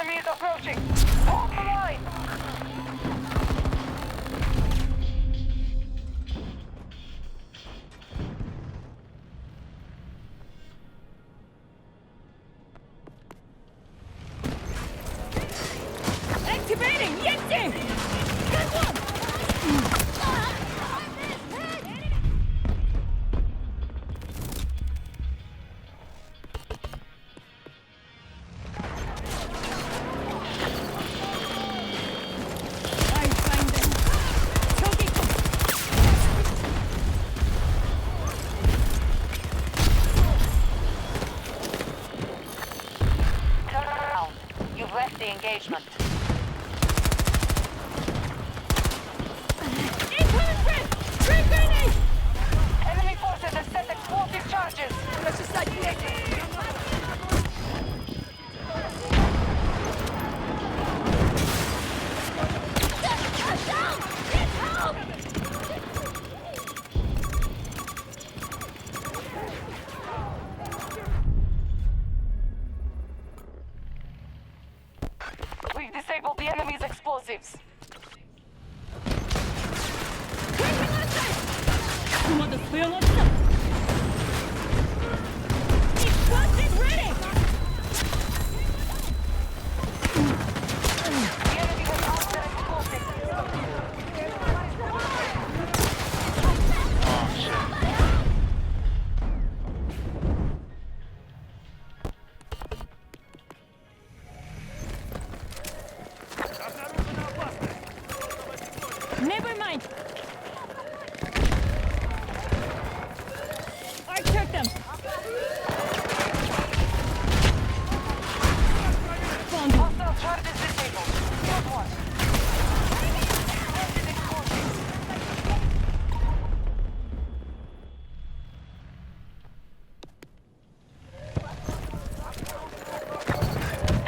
Enemy is approaching. Hold the line. Activating! Yeti! Good one! I find them. Choking! Turn around. You've left the engagement. Incoming friend! Free grenade! Enemy forces have set explosive charges. Let's just like We've disabled the enemy's explosives. Explosive ready! The enemy has armed their explosives. Never mind. I took them. Found them. Hostile charges disabled. Good one. Planted explosives.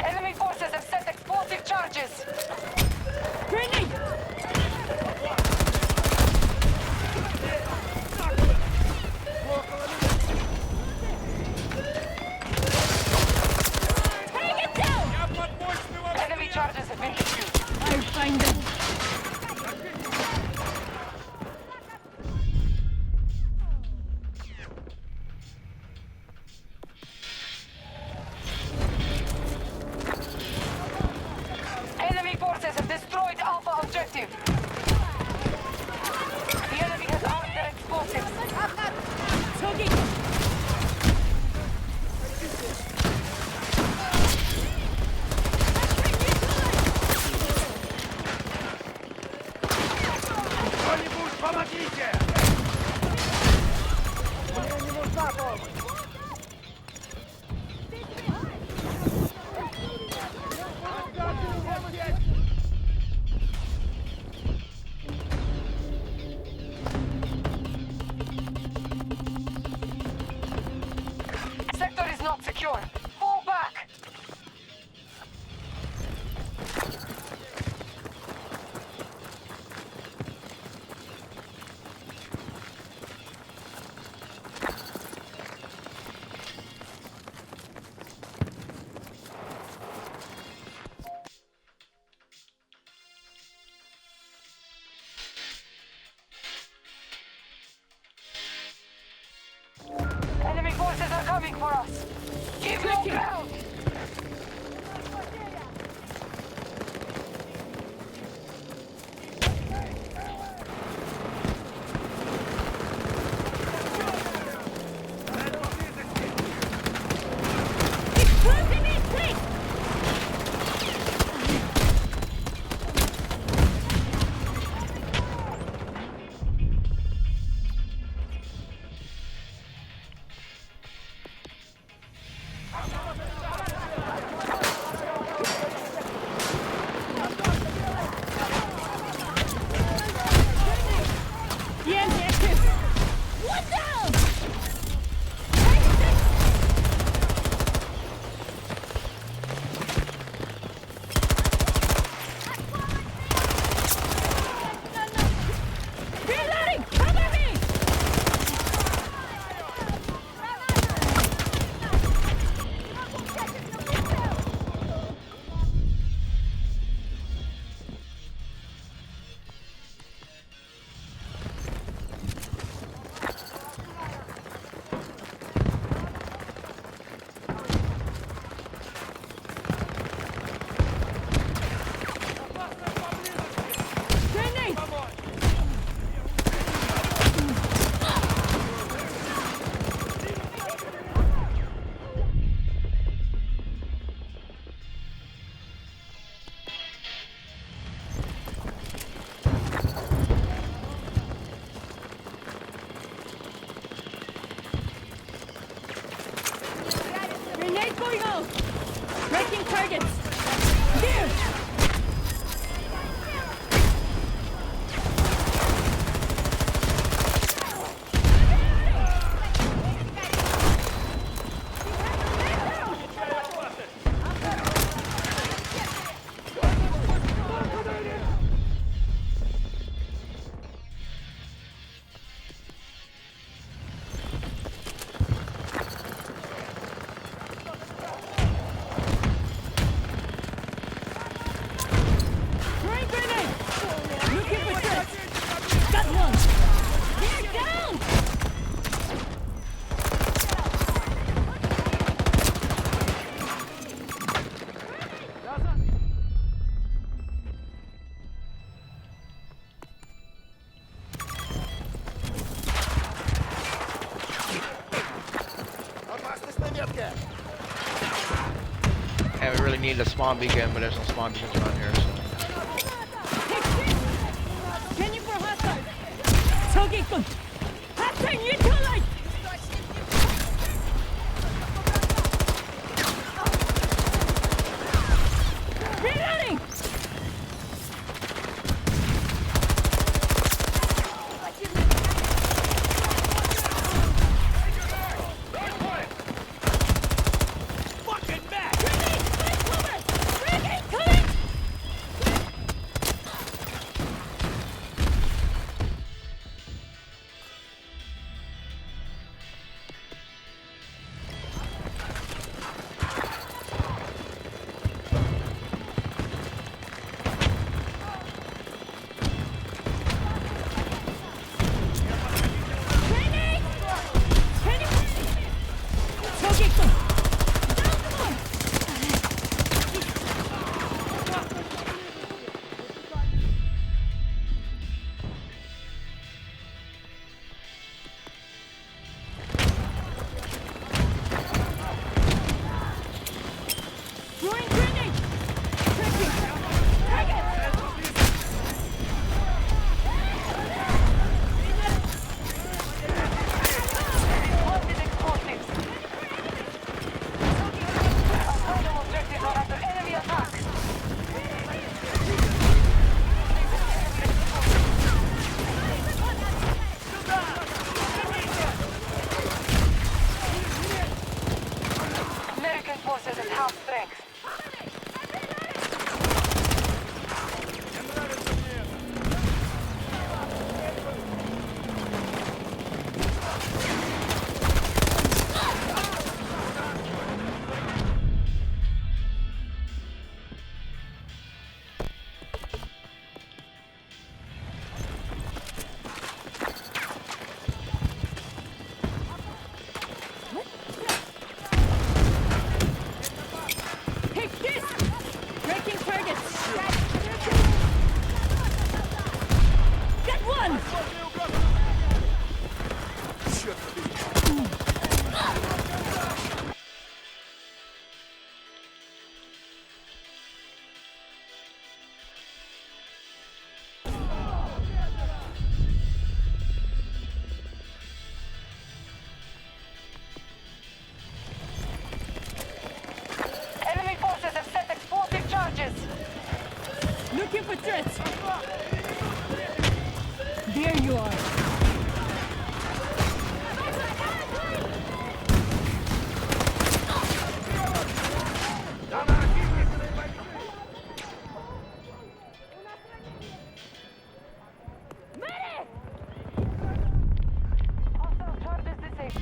Enemy forces have set explosive charges. Grenade! Take it down! Enemy charges have been defused. I find them. Enemy forces have destroyed Alpha objective. The enemy has armed their explosives. Choking! Кто-нибудь помогите! Мне не нужна помощь! Sector is not secure. Fall back. Enemy forces are coming for us. Give no ground. Explosive in place! targets! Here! Throwing grenade! Looking for threats! Got one! They're down! Опасность на метке! Yeah, we really need a spawn beacon, but there's no spawn beacons around here. So. Take this! Scanning for hostiles! 저기 있군! Hostile neutralized! Reloading! Fucking back! Grenade! Flash cover! Grenade coming! Grenade! Scanning! 저기 있군! Down one! Throwing grenade! Tracking! Target! Planted explosives. Asylum objectives are under enemy attack. American forces at half strength. Take this! Tracking targets! Got one! Enemy forces have set explosive charges. Looking for threats! There you are! Hostile charges disabled.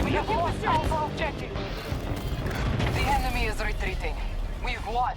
We have lost Alpha objective. The enemy is retreating. We've won.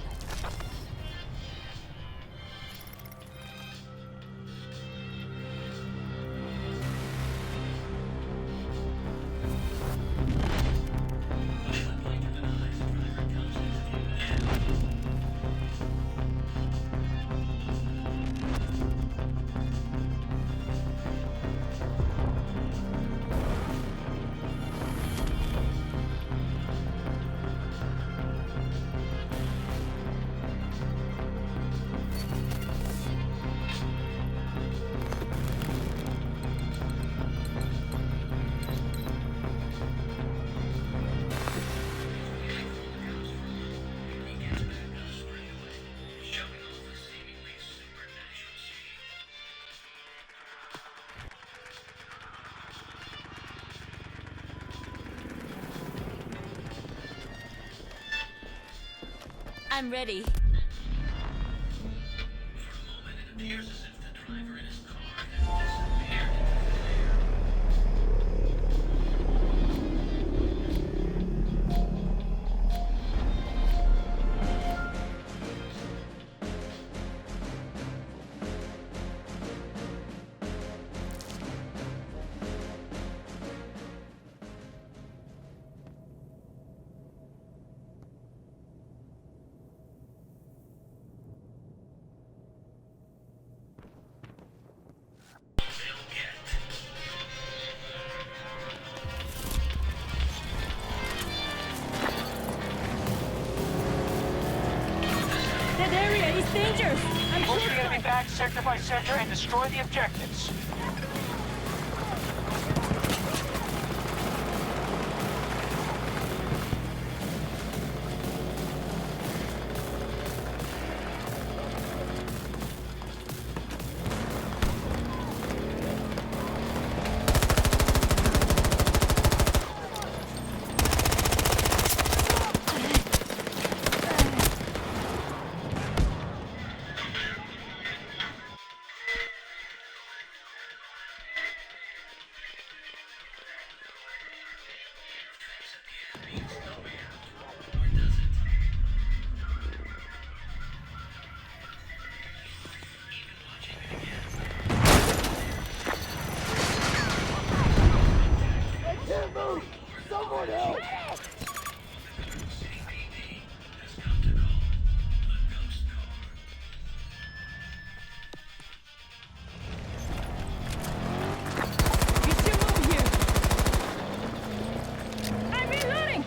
I'm ready. That area is dangerous. I'm Push close the enemy by. back sector by sector and destroy the objectives. Resume over here. I'm reloading.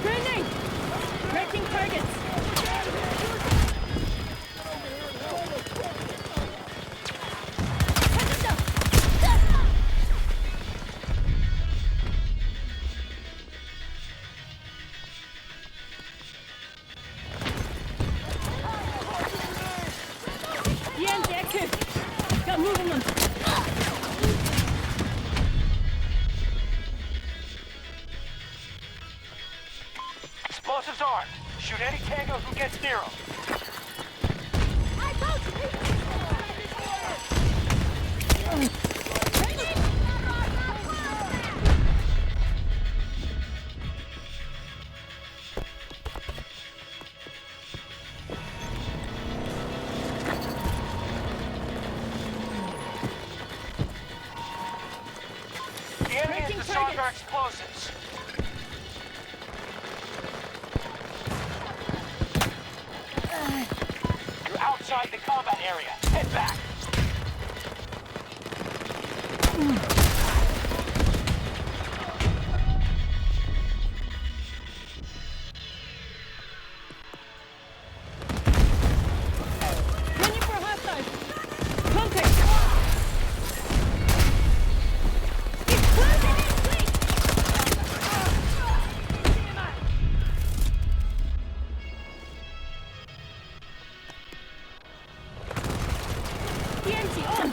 Grenade! Breaking targets. Heads up! The end's active. Got moving them. Explosives armed. Shoot any tango who gets near them. The enemy Breaking has disarmed our targets. explosives. You're outside the combat area. Head back. Running for hostiles. Contact. It's closing in, please. TNT on.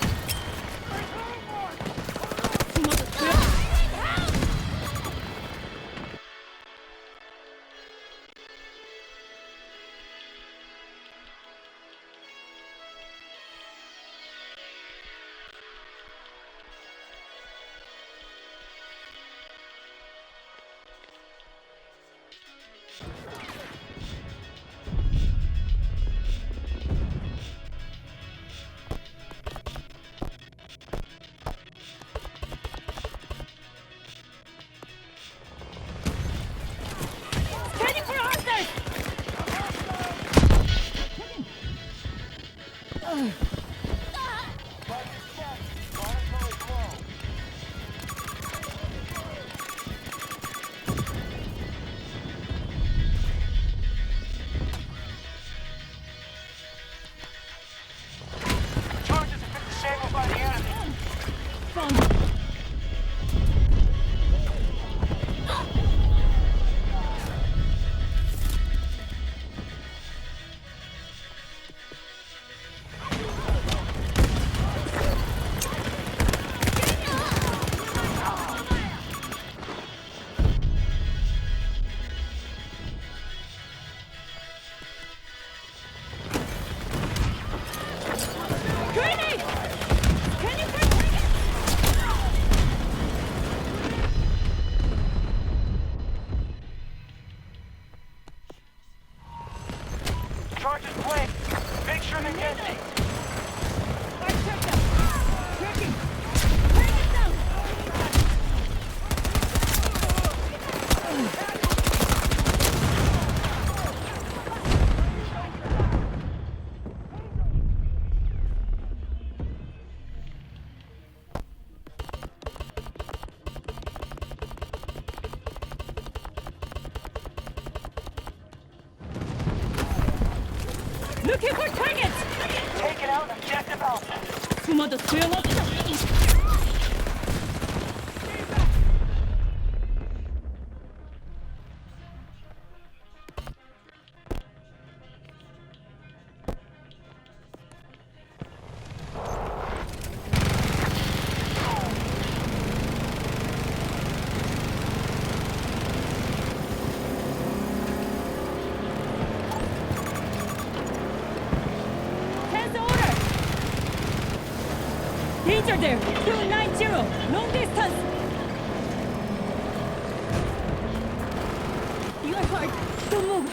Charge is blank. Make sure they get me. Fire truck down. Tracking. Target down. Looking for targets. Take it out objective Alpha. 熊と強まった。Tense order. Danger there. 290. Long distance. You are hard. Don't move.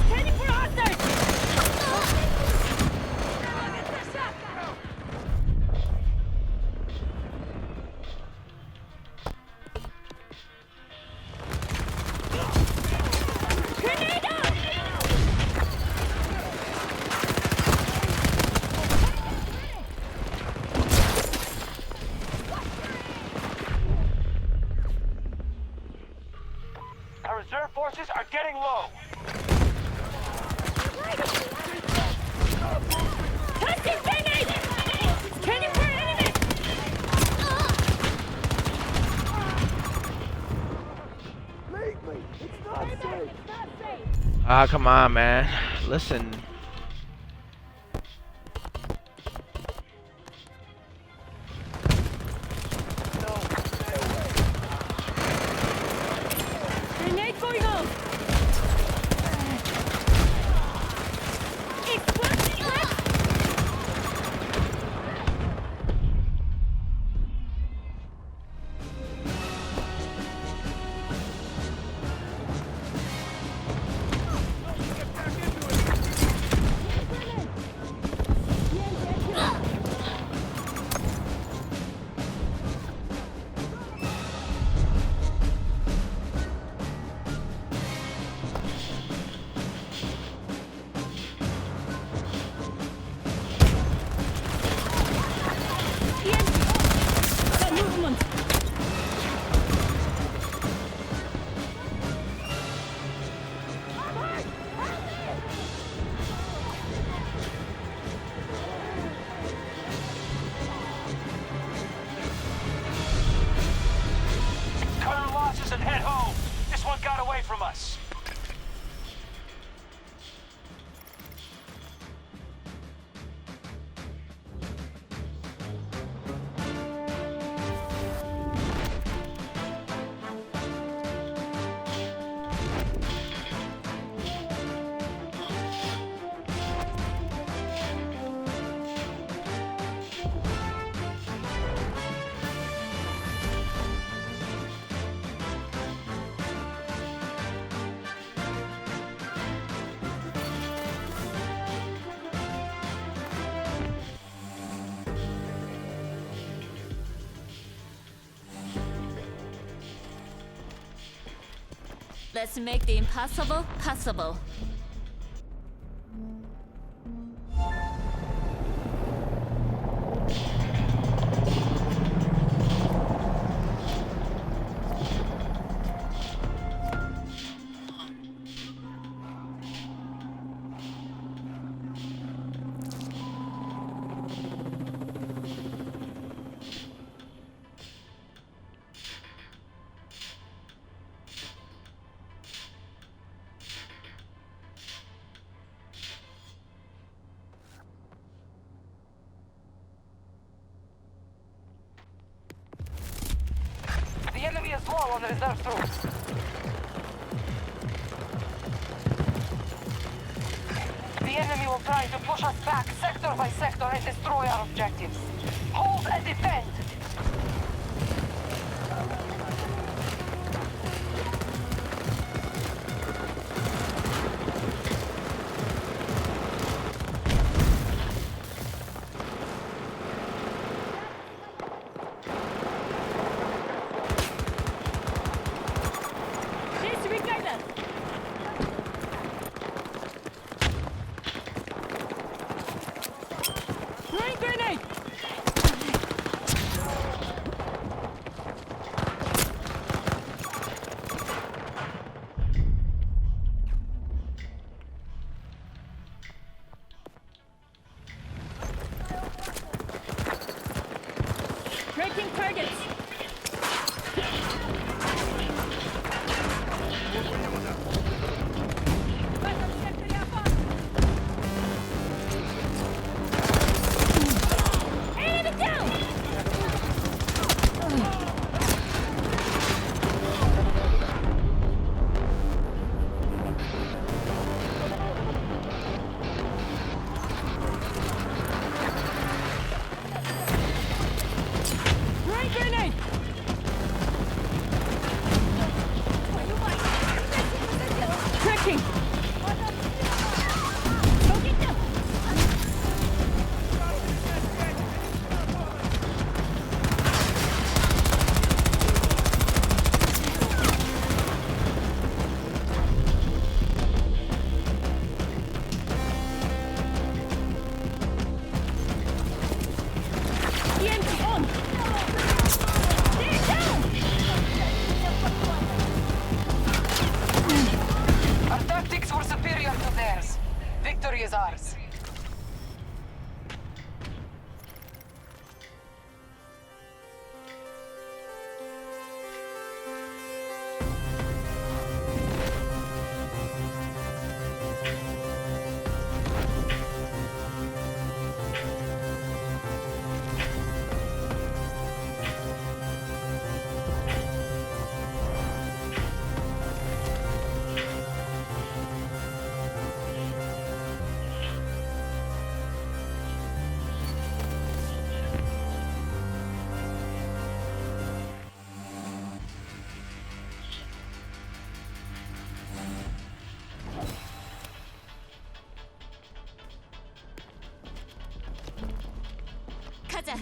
Standing for hostiles. Grenade out! Our reserve forces are getting low. Testing grenade! Scanning for enemy! Ah, come on, man. Listen. Grenade going off! Explosive left! Got movement! Cut our losses and head home. This one got away from us. Let's make the impossible possible. The enemy is low on the reserve troops. The The enemy will try to push us back sector by sector and destroy our objectives. Hold and defend! Disregard! Throwing grenade! Breaking targets! Enemy down! Throwing grenade! Tracking! Choking them! EMP on! They're down! Our tactics were superior to theirs. Victory is ours. 가자!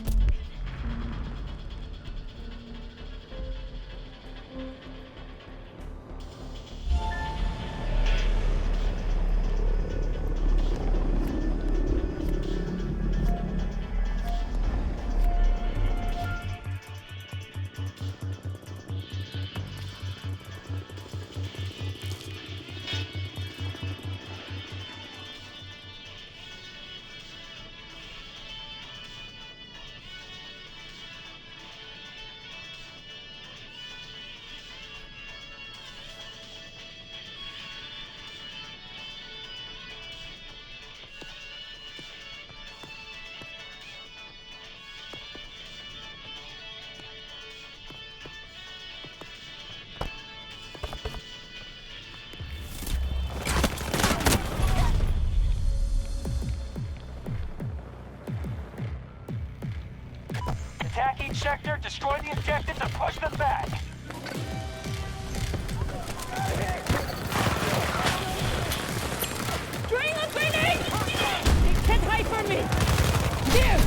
Attack each sector, destroy the objectives, and push them back. Throwing a grenade! They can't hide from me! There!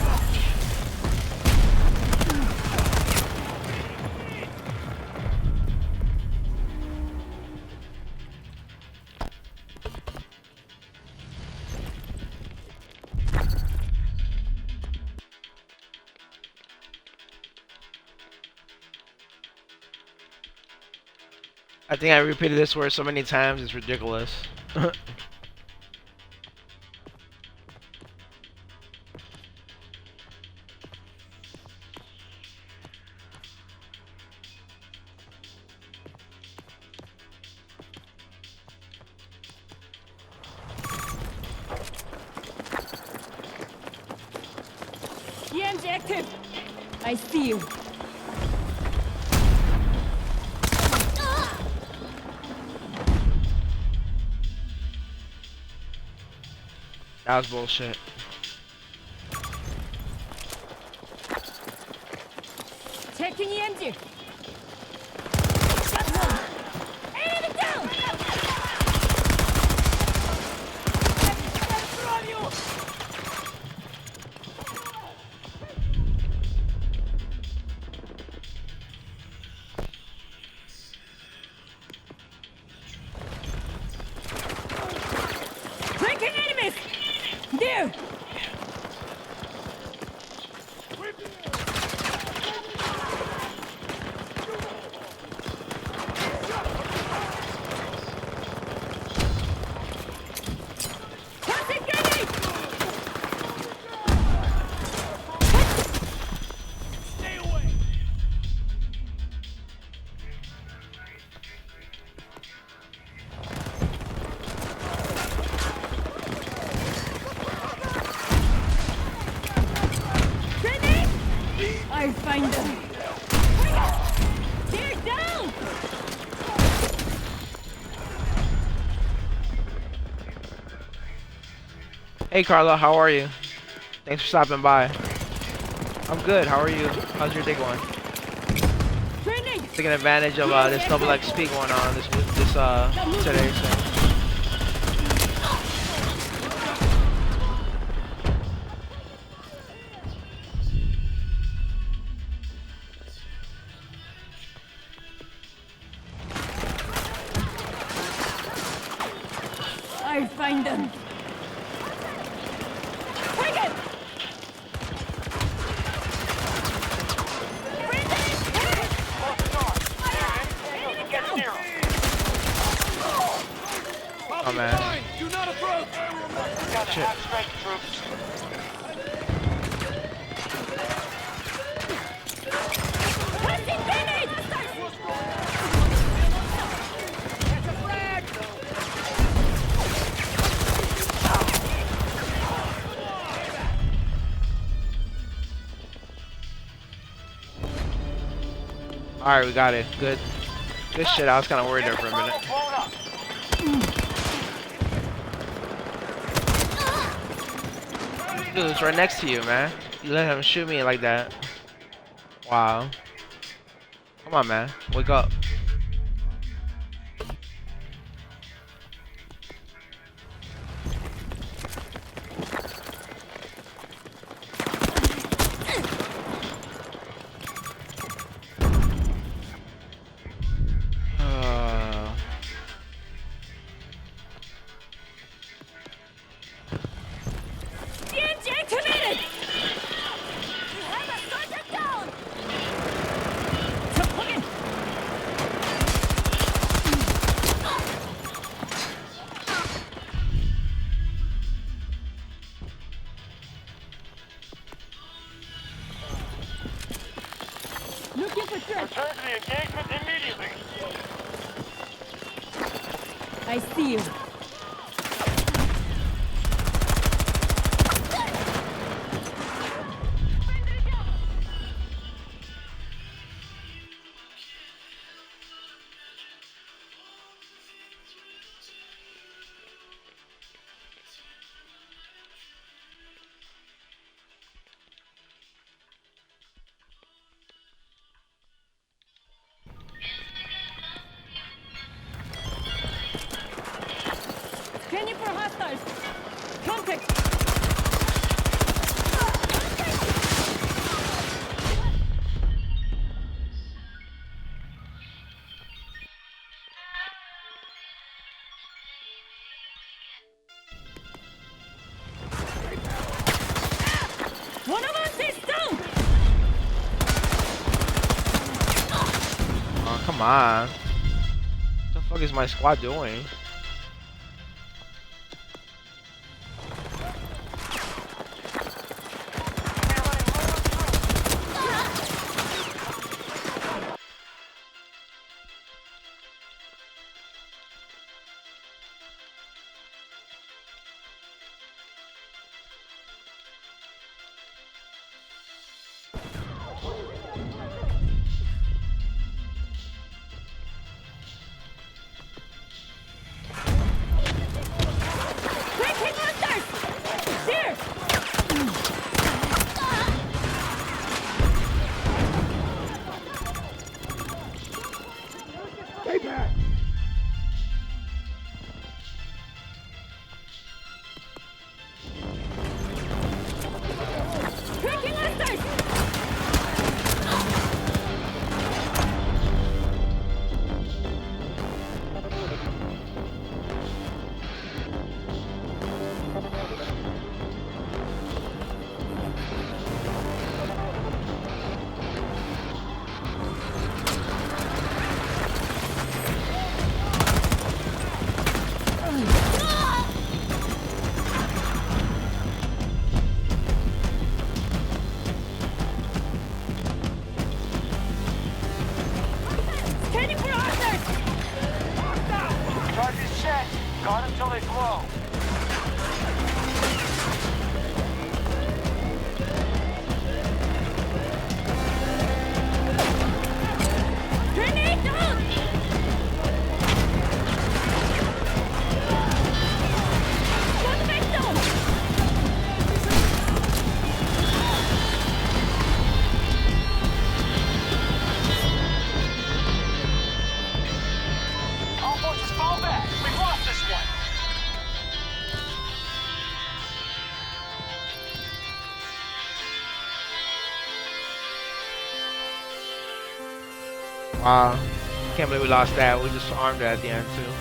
I think I repeated this word so many times, it's ridiculous. EM's active! I see you. That was bullshit. Checking the engine. Got one. Enemy down. Breaking enemies. There. I'll find them. They're down! Hey Carla, how are you? Thanks for stopping by. I'm good, how are you? How's your day going? Training! Taking advantage of this double XP going on today, so. I'll find them. Take it! Oh man. Do not approach! Got Shit. half strength, troops. Planting grenade! Alright, we got it. Good. Good shit. I was kind of worried there for a minute. Blown up. Dude, it's right next to you, man. You let him shoot me like that. Wow. Come on, man. Wake up. CNJ committed! We have a soldier down! Plug in! Looking for threats. Return to the engagement immediately. I see you. Scanning for hostiles. Contact. One of us is down. Oh, come on. What the fuck is my squad doing? Wow. Can't believe we lost that. We just armed it at the end too.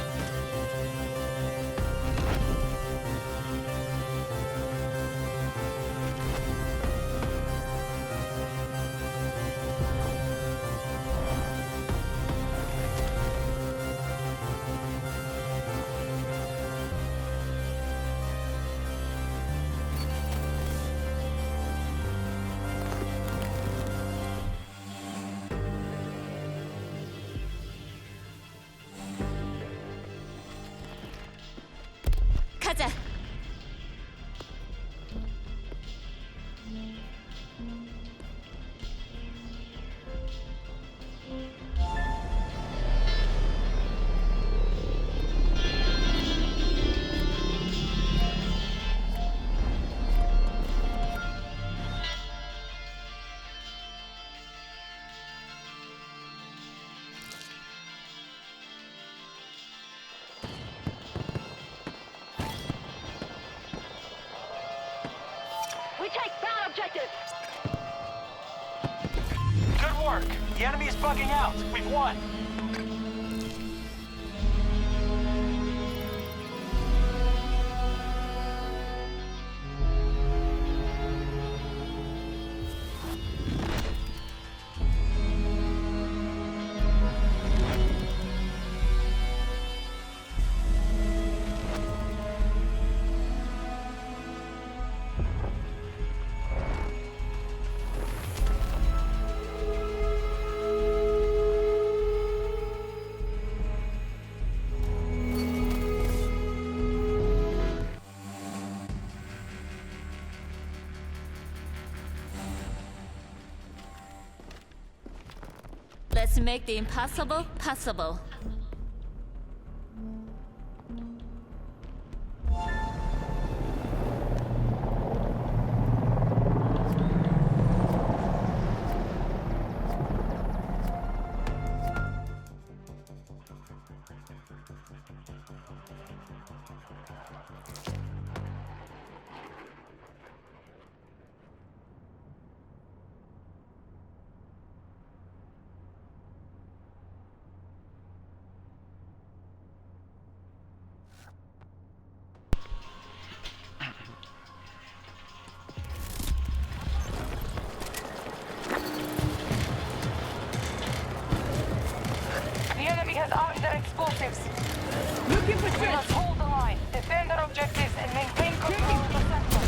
가자. We take that objective. Good work. The enemy is bugging out. We've won. Let's make the impossible possible. The enemy has armed their explosives. Looking for We must hold the line, defend our objectives, and maintain control of the sector.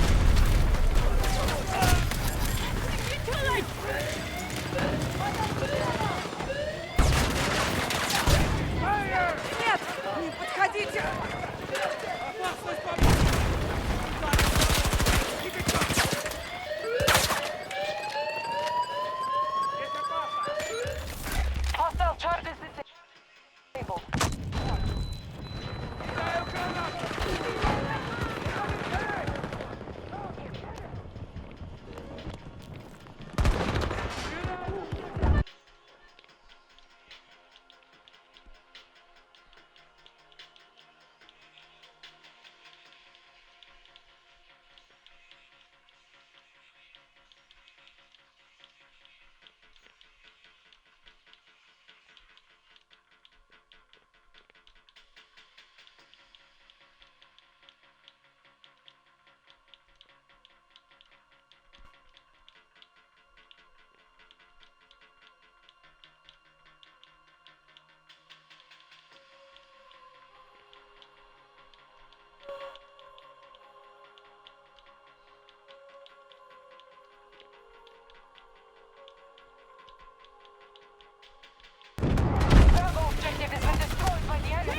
Нет! Не подходите! Hostile charges disabled. Bravo objective has been destroyed by the enemy.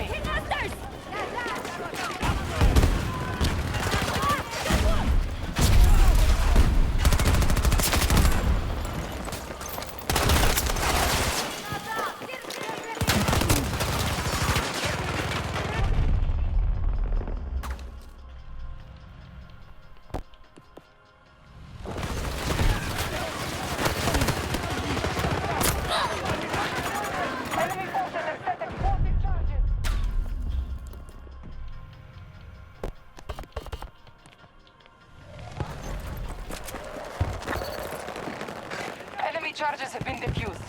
Enemy forces have set explosive charges. Enemy charges have been defused.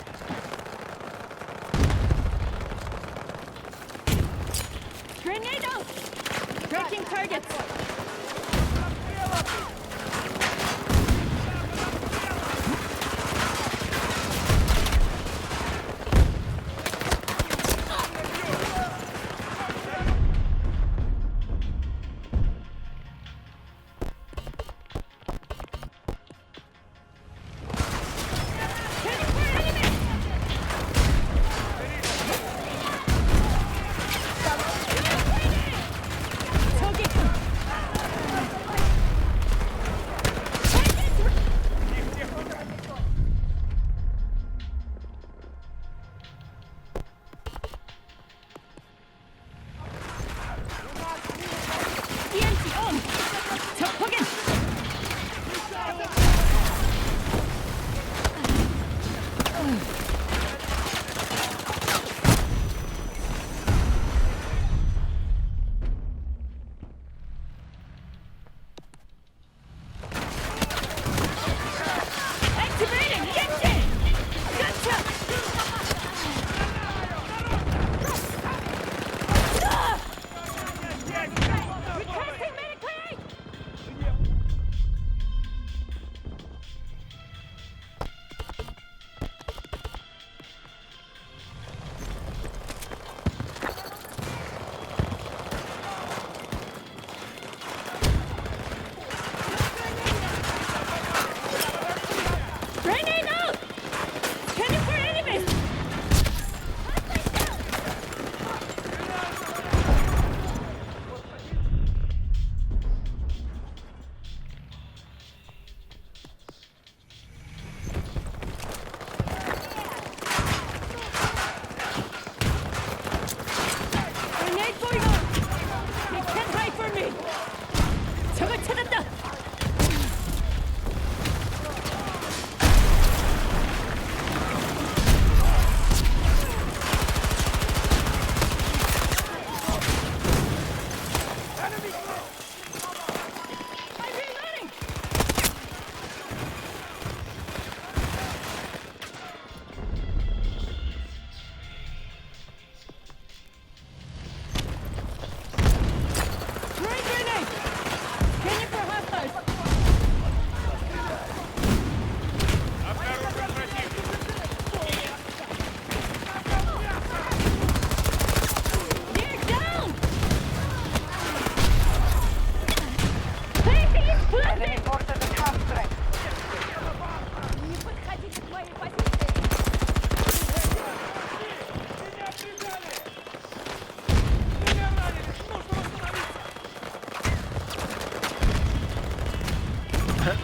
Grenade out! Breaking targets!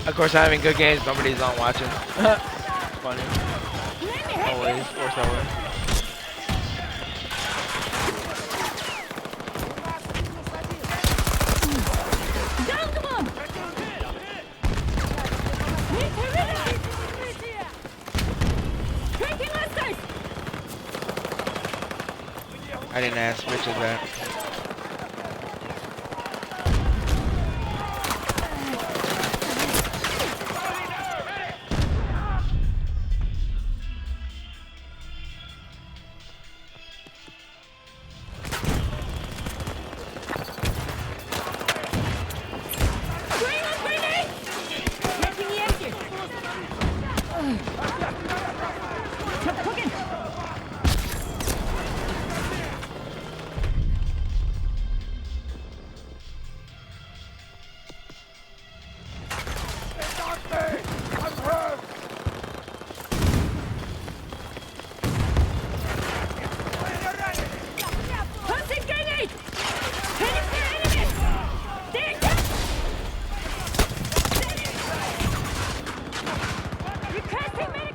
Of course, having good games, nobody's on watching. Funny. Always, works always. I didn't ask Richard that. Requesting medical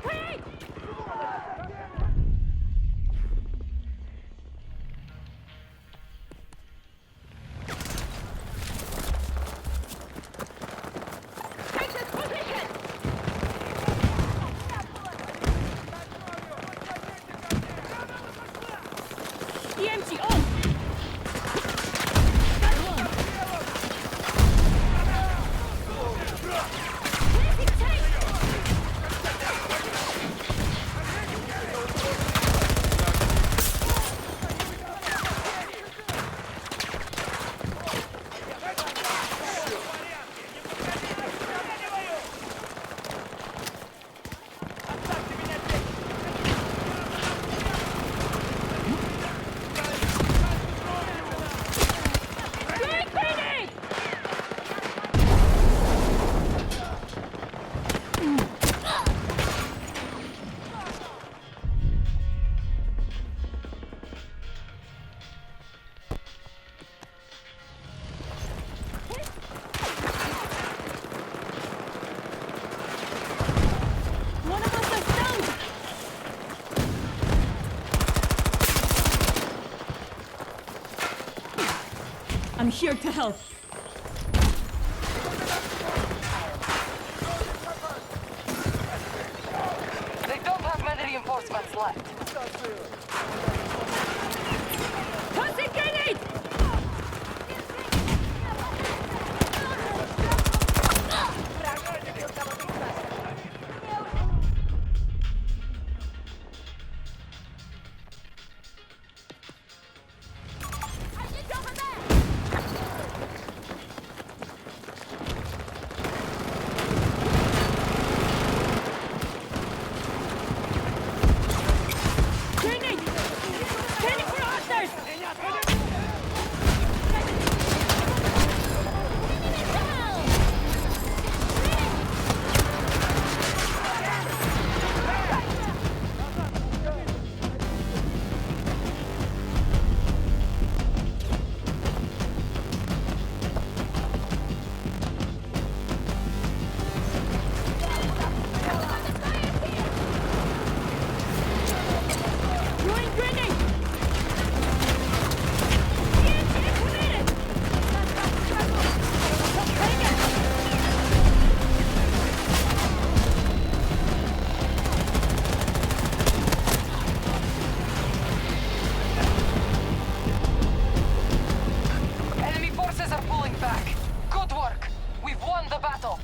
I'm here to help. They don't have many reinforcements left. Tossing grenade! Grenade! Scanning for hostiles! Throwing grenade! Enemy forces are pulling back. Good work. We've won the battle.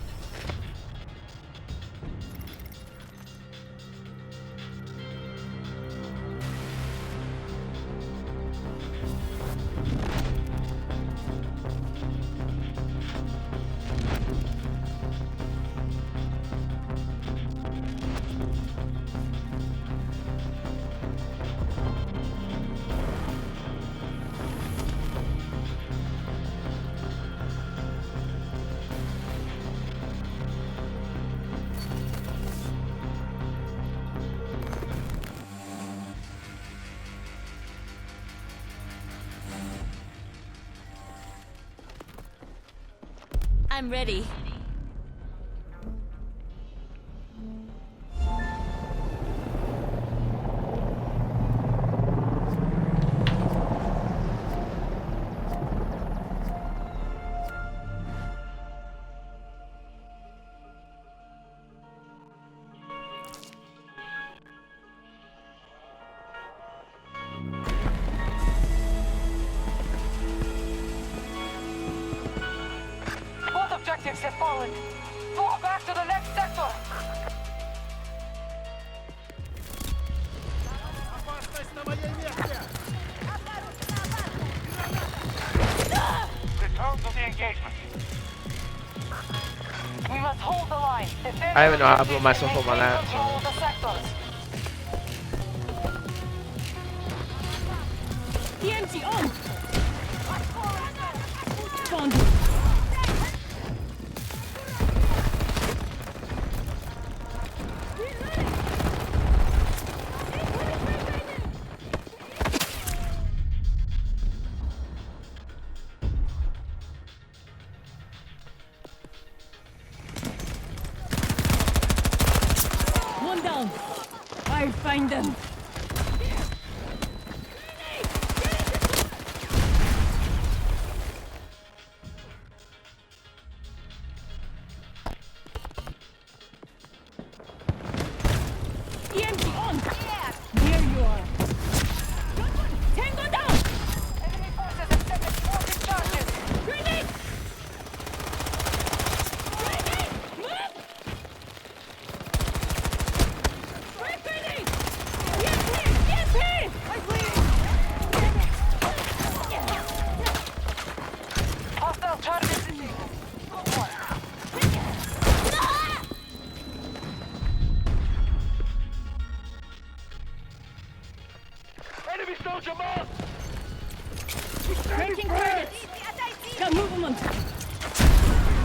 I'm ready. Both objectives have fallen. Fall back to the next sector. Return to the engagement. We must hold the line. Defend I even know how to the blow myself up on that, maintain control of the sectors. TNT on! Found it. One down. I'll find them. EMP on! There you are. Tango down! Enemy forces have set explosive charges. Grenade! Grenade! Move! Frag grenade! EMP! Hostile charges. Good work. Enemy soldier marked! Breaking targets! Got movement!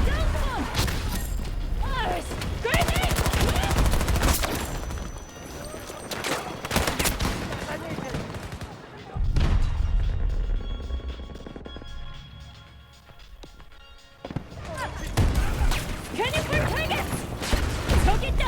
Down one! Ours! Grenade! Can you put targets? 저기 있다!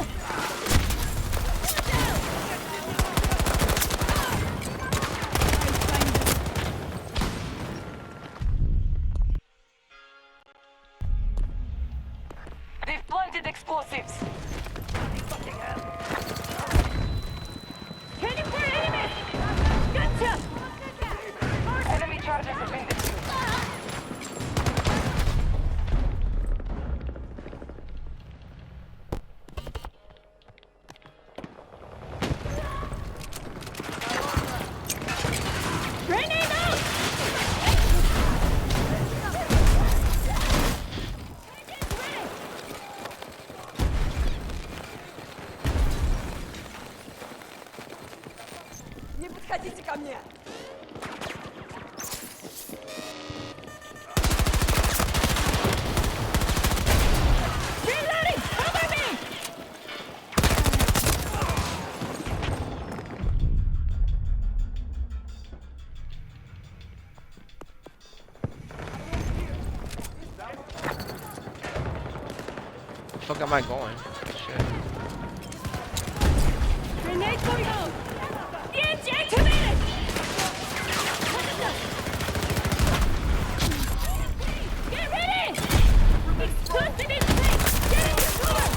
Подходите ко мне! Reloading! Cover me! The fuck am I going? Shit. Grenade going out! EMG activated! Get ready! Explosive in place! Get into cover!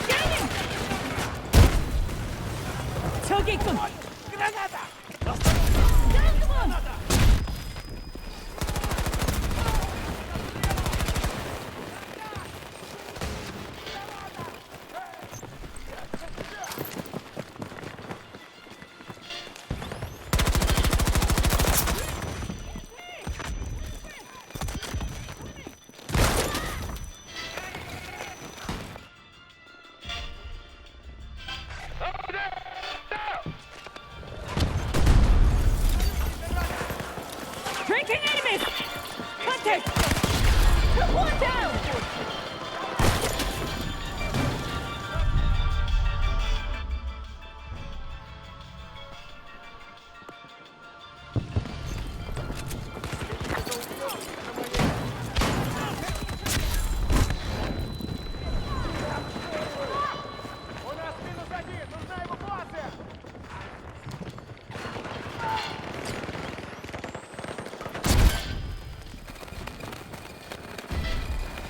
Scanning! 저기 있군! Down the one! Breaking enemies! Contact! Took one down!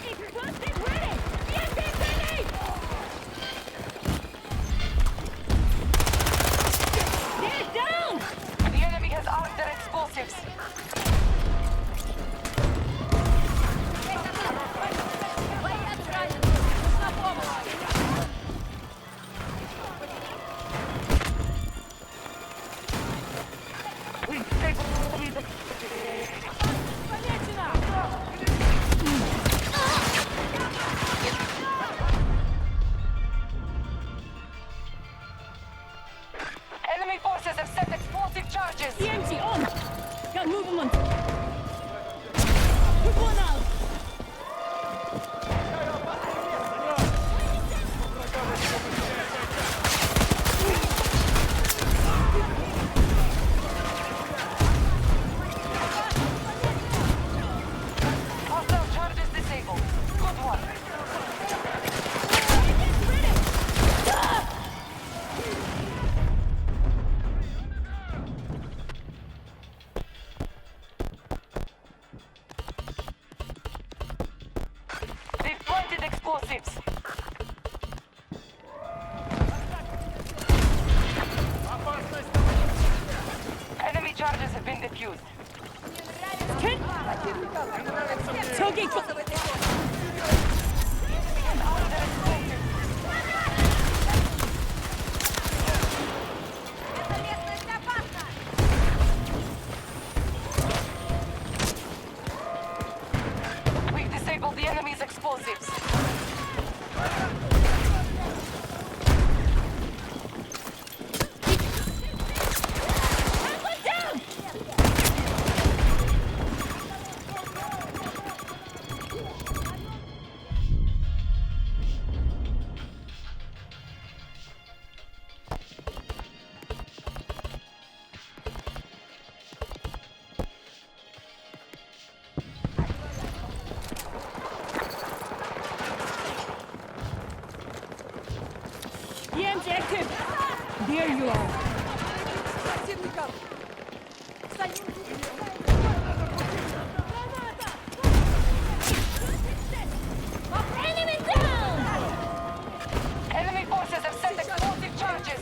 Explosive ready! EMP grenade! They're down! The enemy has armed their explosives. Enemy forces have set explosive charges. EMG on! Got movement! Took one out! Hostile charges disabled. Good one. They've planted explosives. Enemy charges have been defused. 저기 있군! Armed their explosives. We've disabled the enemy's explosives. One down! EMG active! There you are! Enemy down! Enemy forces have set explosive charges.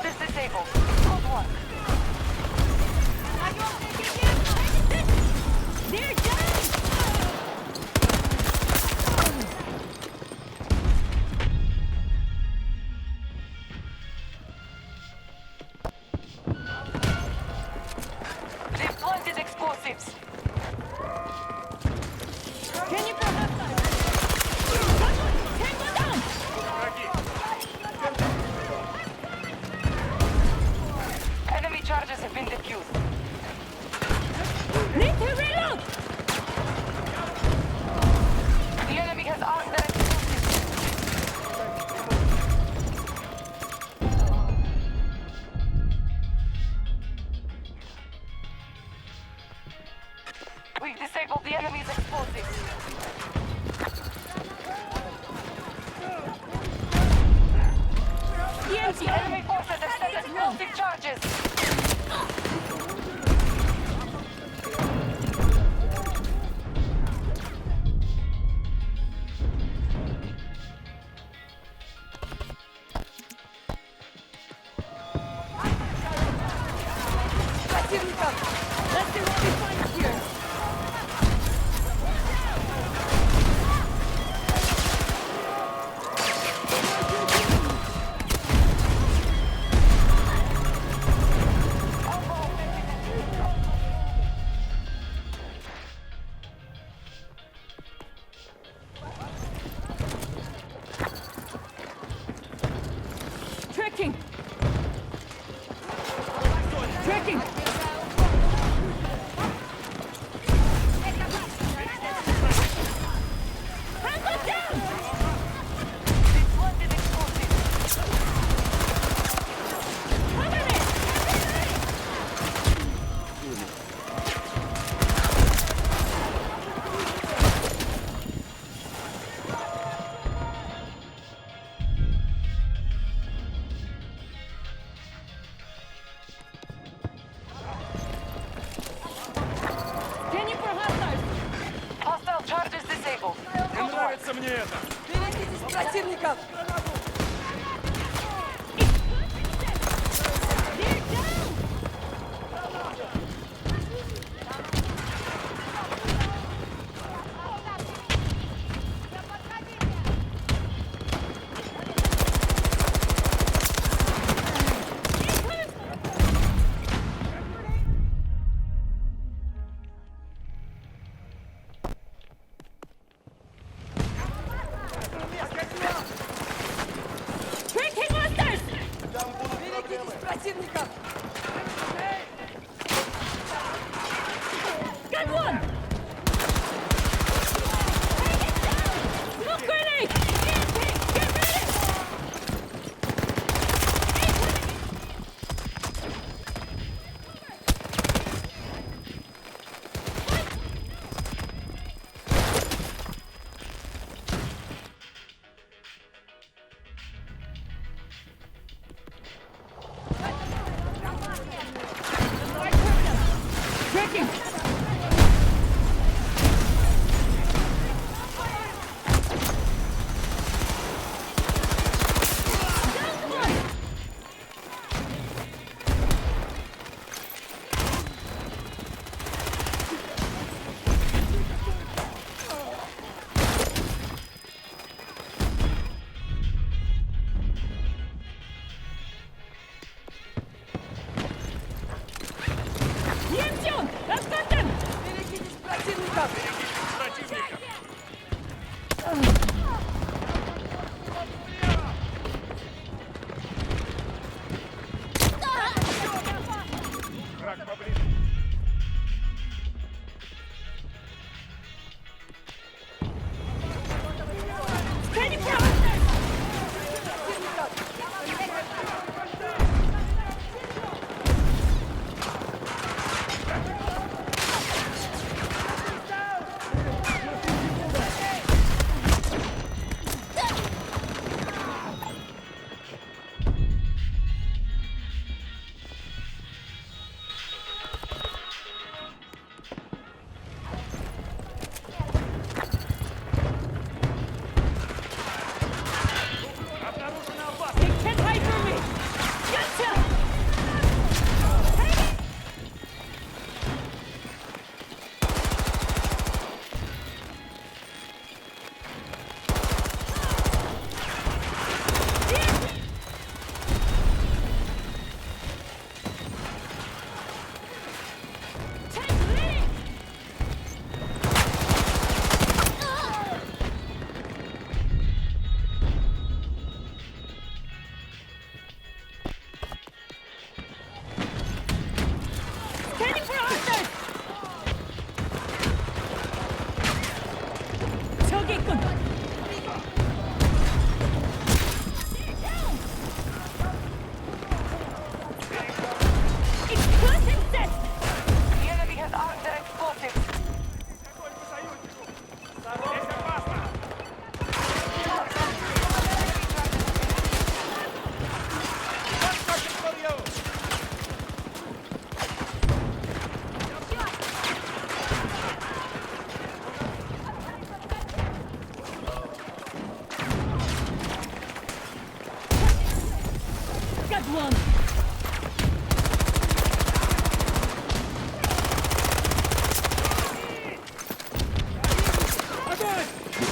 This disabled. Good one. They're down! We've disabled the enemy's explosives. TNT! Enemy forces have set explosive charges. Противников! Let's see what we find here! Tracking! Tracking! Hands down! They planted explosives. Cover me! Scanning for hostiles! Hostile charges disabled. Good work. мне это! Берегитесь противников! They're down!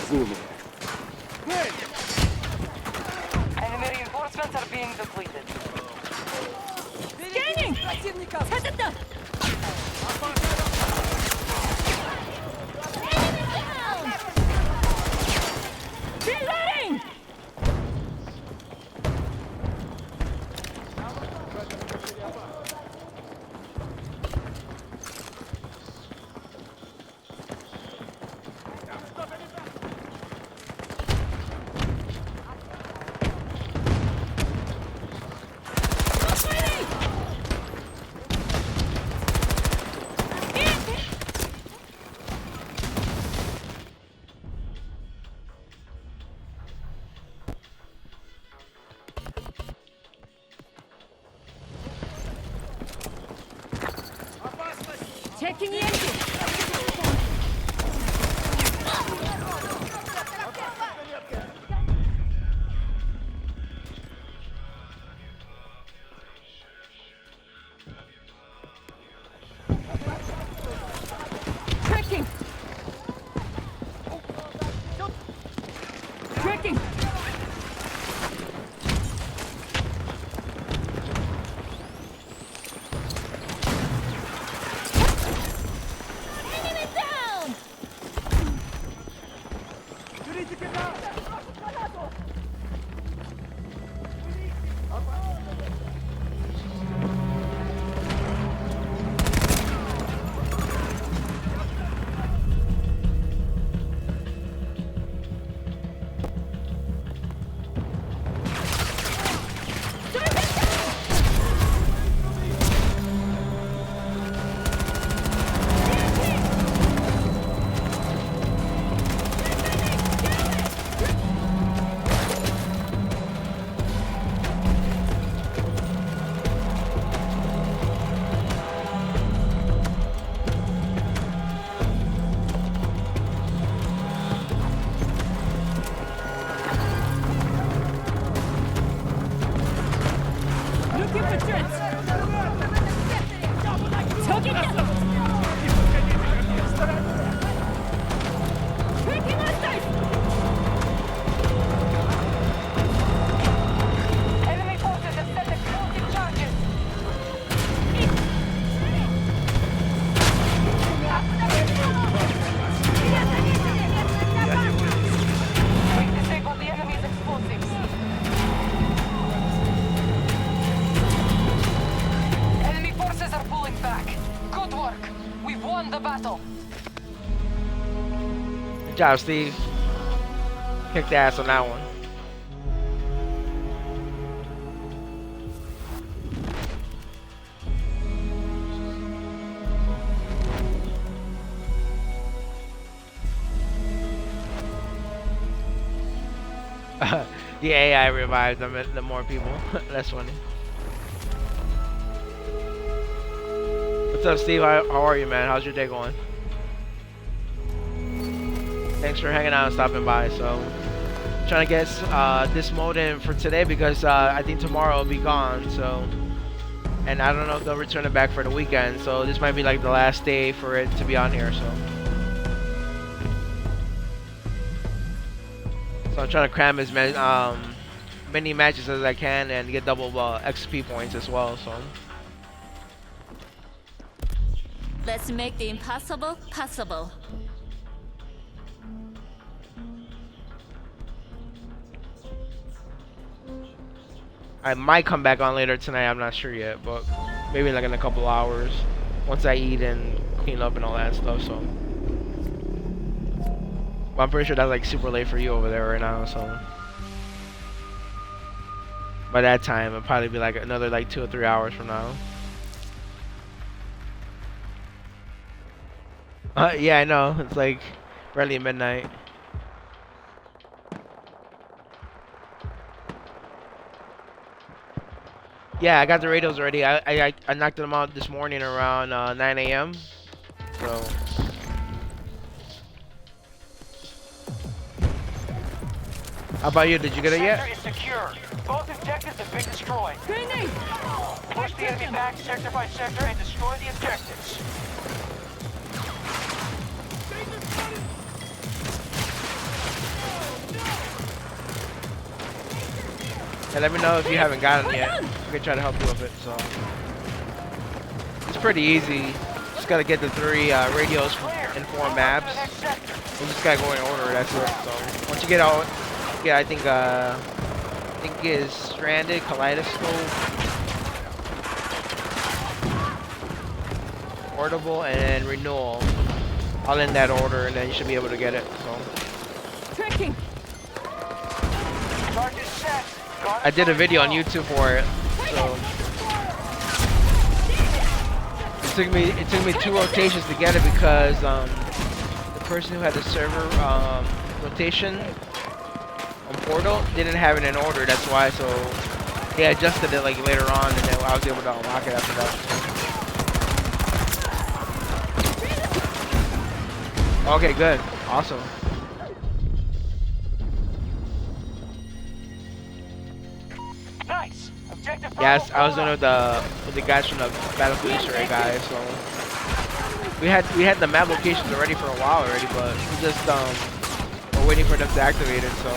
Enemy reinforcements are being depleted. Scanning! 찾았다! Reloading! Checking the engine. Tracking. Tracking. Enemy down! Looking for threats. 저기 있다. Tracking hostiles. Enemy forces have set explosive charges. We disabled the enemy's explosives. Enemy forces are pulling back. Good work. We've won the battle. Good job, Steve. Kicked ass on that one. The AI revived them, the more people. That's funny. What's up, Steve? How are you, man? How's your day going? Thanks for hanging out and stopping by. So, trying to get this mode in for today because I think tomorrow will be gone. So, and I don't know if they'll return it back for the weekend. So this might be like the last day for it to be on here. So I'm trying to cram as many matches as I can and get double XP points as well. So. Let's make the impossible possible. I might come back on later tonight, I'm not sure yet, but maybe like in a couple hours once I eat and clean up and all that stuff. So but I'm pretty sure that's like super late for you over there right now, so by that time it'll probably be like another like 2 or 3 hours from now. Yeah, I know, it's like barely midnight. Yeah, I got the radios already. I knocked them out this morning around 9 a.m. So. How about you? Did you get it yet? Sector is secure. Both objectives have been destroyed. Grenade! Push the enemy back sector by sector and destroy the objectives. And let me know if you haven't gotten it yet. I can try to help you with it. So it's pretty easy. Just gotta get the 3 radios in 4 maps. We just gotta go in order. That's it. So once you get out, yeah, I think it's Stranded, Kaleidoscope, Portable, and Renewal. All in that order, and then you should be able to get it. So. Tracking. Target set. I did a video on YouTube for it, so it took me 2 rotations to get it because the person who had the server rotation on Portal didn't have it in order. That's why. So they adjusted it like later on, and then I was able to unlock it after that. Okay, good, awesome. Nice. Objective Yes, Bravo I was one of the guys from the Battlefield Easter egg guys. So we had the map locations already for a while already, but we just we're waiting for them to activate it. So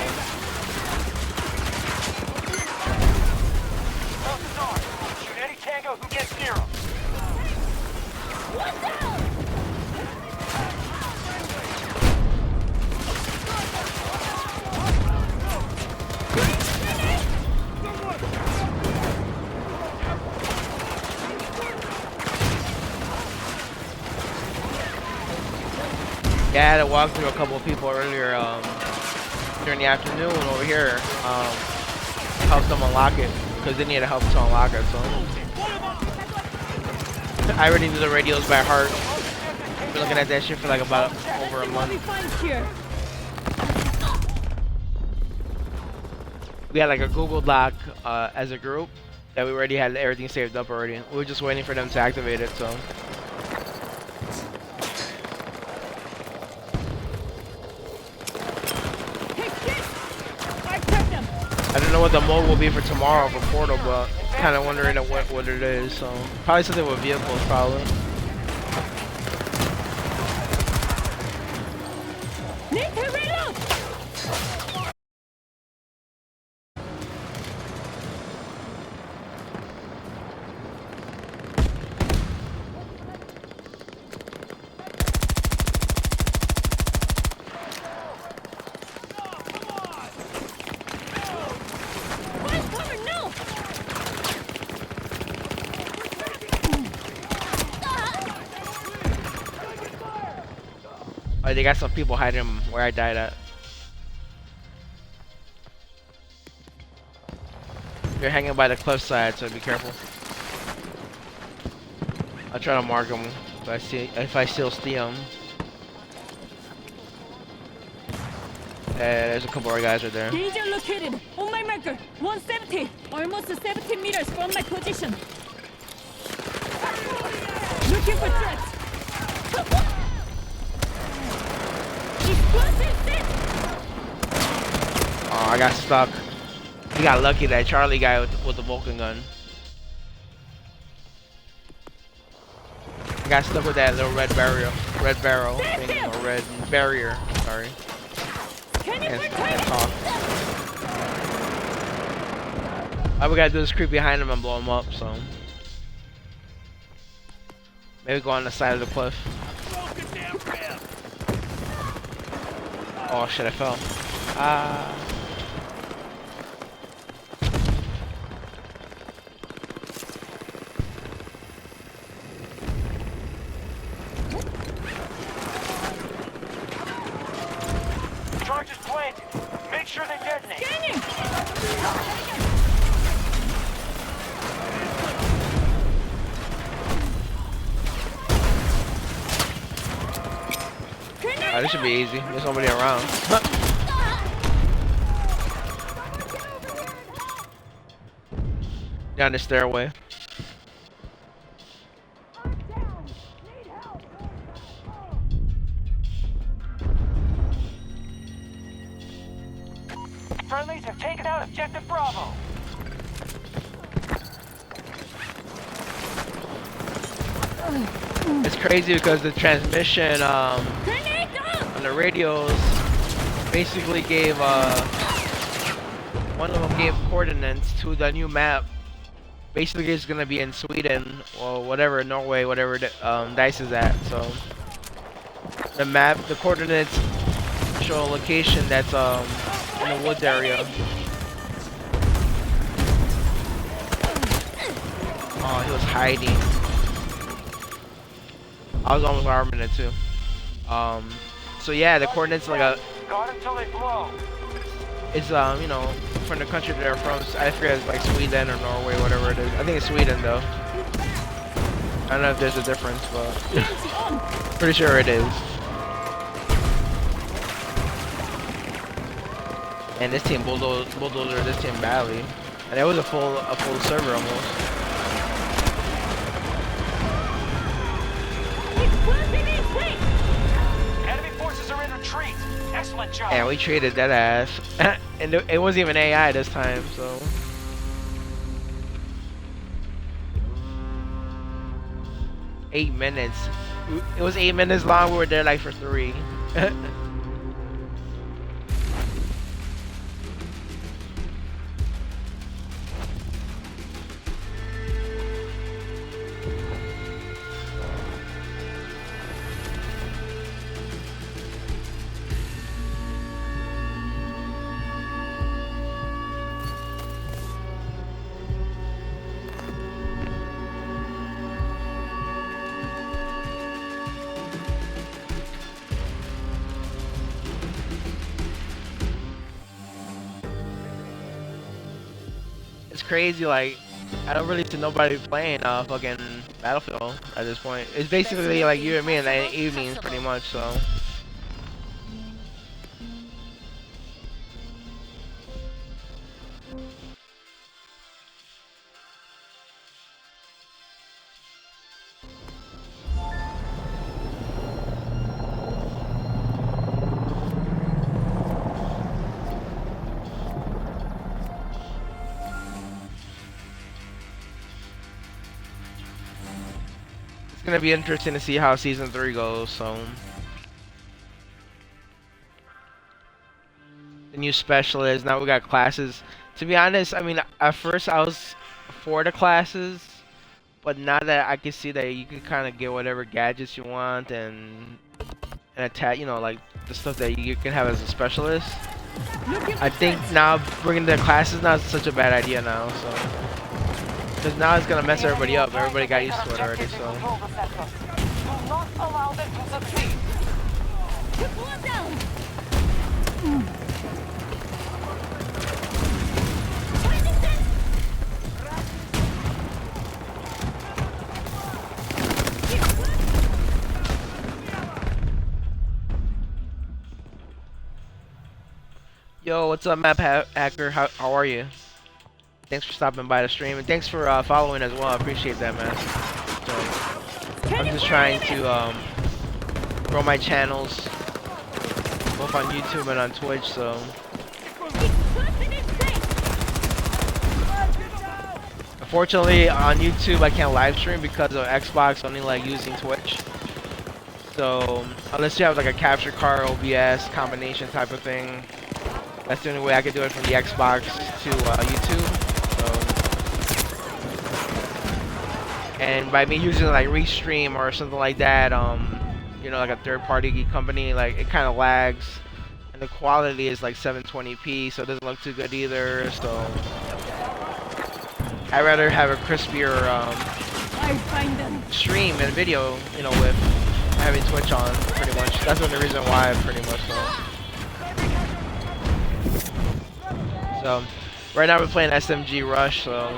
Explosives armed. Shoot any tango who gets near them. yeah, I had to walk through a couple of people earlier during the afternoon over here. Help them unlock it because they needed help to unlock it. So I already knew the radios by heart. Been looking at that shit for like about over a month. We had like a Google Doc as a group that we already had everything saved up already. We were just waiting for them to activate it. So. I don't know what the mode will be for tomorrow for Portal, but kind of wondering what it is. So probably something with vehicles, probably. Need to reload. Oh, they got some people hiding where I died at. They're hanging by the cliffside, so be careful. I'll try to mark them if I still see them. There's a couple of guys right there. Danger located on my marker. 170, almost 70 meters from my position. Looking for threats. Oh, I got stuck. He got lucky, that Charlie guy with the Vulcan gun. I got stuck with that little red barrel thing, or red barrier. Sorry. Can't talk. All we gotta do is creep behind him and blow him up. So maybe go on the side of the cliff. Oh shit! I fell. Ah. Charges planted. Make sure they detonate. Scanning. Oh, this should be easy. There's nobody around. Down the stairway. Friendlies have taken out Objective Bravo. It's crazy because the transmission on the radios basically gave one of them gave coordinates to the new map. Basically, it's gonna be in Sweden or whatever, Norway, whatever Dice is at. So the map, the coordinates show a location that's in the woods area. Oh, he was hiding. I was almost arming it too. So yeah, the coordinates like a. Guard until they blow. It's you know, from the country they're from. I forget, it's like Sweden or Norway, whatever it is. I think it's Sweden though. I don't know if there's a difference, but pretty sure it is. And this team bulldozer this team badly, and it was a full server almost. Enemy forces are in retreat. Excellent job. And we traded that ass, and it wasn't even AI this time, so. 8 minutes. It was 8 minutes long. We were there like for 3. It's crazy, like, I don't really see nobody playing fucking Battlefield at this point. It's basically like you and me in the evenings pretty much, so. It's gonna be interesting to see how season 3 goes. So the new specialist. Now we got classes. To be honest, I mean, at first I was for the classes, but now that I can see that you can kind of get whatever gadgets you want and attack, you know, like the stuff that you can have as a specialist. I think now bringing the classes now is such a bad idea now. So. Because now it's gonna mess everybody up. Everybody got used to it already, so. Do not allow them to succeed. Yo, what's up, Map Hacker? How are you? Thanks for stopping by the stream, and thanks for following as well. I appreciate that, man. So, I'm just trying to grow my channels, both on YouTube and on Twitch. So, unfortunately, on YouTube I can't live stream because of Xbox only like using Twitch. So, unless you have like a capture card, OBS combination type of thing, that's the only way I can do it from the Xbox to YouTube. And by me using like Restream or something like that, you know, like a third-party company, like it kind of lags, and the quality is like 720p, so it doesn't look too good either. So I'd rather have a crispier stream and video, you know, with having Twitch on. Pretty much, that's the reason why. Pretty much. So right now we're playing SMG Rush. So.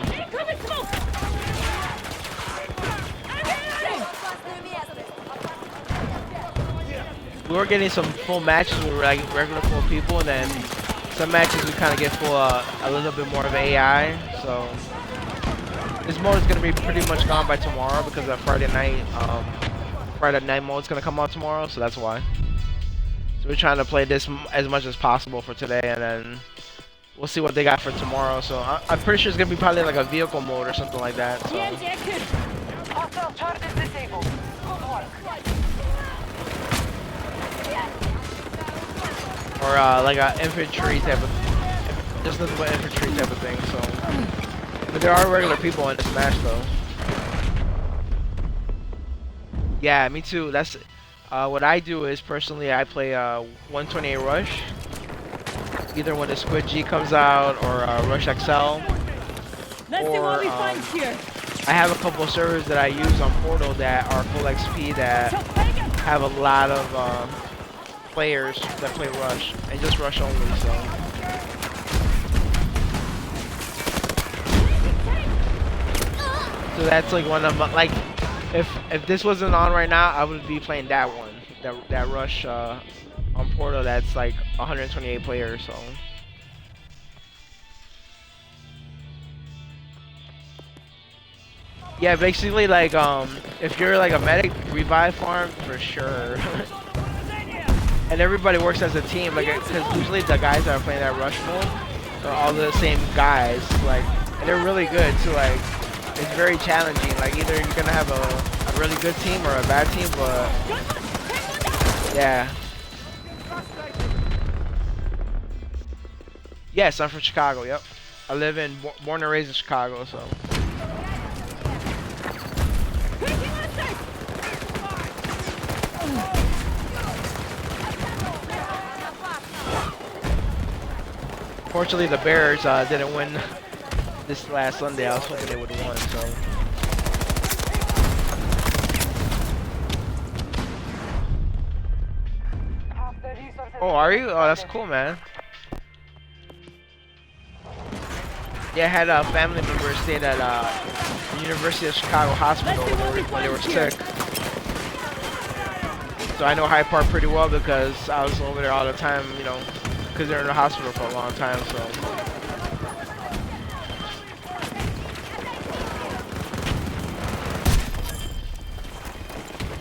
We were getting some full matches with like regular full people, and then some matches we kind of get full a little bit more of AI. So this mode is gonna be pretty much gone by tomorrow because that Friday night mode is gonna come out tomorrow. So that's why. So we're trying to play this as much as possible for today, and then we'll see what they got for tomorrow. So I'm pretty sure it's gonna be probably like a vehicle mode or something like that. So. Hostile turret is disabled. Good work. Or like a infantry type of Just nothing but infantry type of thing. So, but there are regular people in this match though. Yeah, me too. That's what I do is personally I play 128 Rush, either when the Squid G comes out or Rush XL. Let's see what we Or, find here. I have a couple of servers that I use on Portal that are full XP that have a lot of players that play Rush and just Rush only. So that's like one of my, like if this wasn't on right now, I would be playing that one, that Rush on Portal that's like 128 players. So. Yeah, basically like if you're like a medic, revive farm for sure. And everybody works as a team, like because usually the guys that are playing that rush mode are all the same guys, like, and they're really good too. Like it's very challenging. Like either you're gonna have a really good team or a bad team, but yeah. Yes, I'm from Chicago. Yep, I live in born and raised in Chicago, so. Fortunately, the Bears didn't win this last Sunday. I was hoping they would have won. So. Oh, are you? Oh, that's cool, man. Yeah, I had a family member stayed at the University of Chicago Hospital when they were sick. So I know Hyde Park pretty well because I was over there all the time, you know, because they're in the hospital for a long time, so.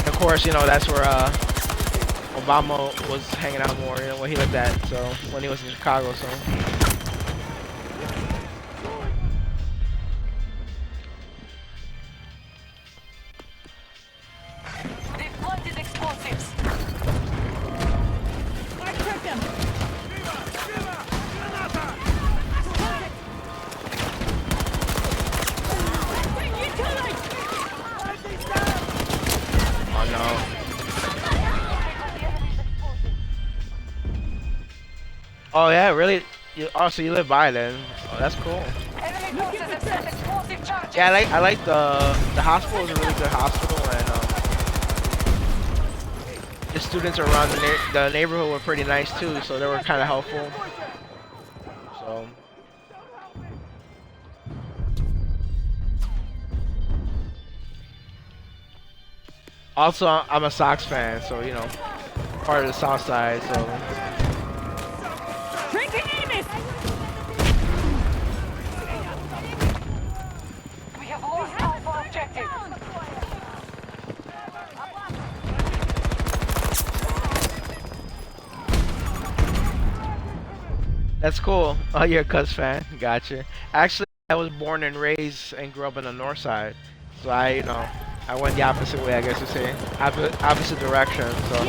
Of course, you know, that's where Obama was hanging out more, you know, when he lived at, so, when he was in Chicago, so. They've planted explosives. I tricked them. Oh no. Oh yeah, really? Oh, so you live by then? Oh, that's cool. Enemy forces have set explosive charges. Yeah, I like the hospital is a really good hospital, and the students around the neighborhood were pretty nice too, so they were kind of helpful. So. Also, I'm a Sox fan, so you know, part of the South Side, so. Drinking Amos! We have lost Alpha objective. That's cool. Oh, you're a Cubs fan. Gotcha. Actually, I was born and raised and grew up in the North Side, so you know, I went the opposite way, I guess you say, opposite direction. So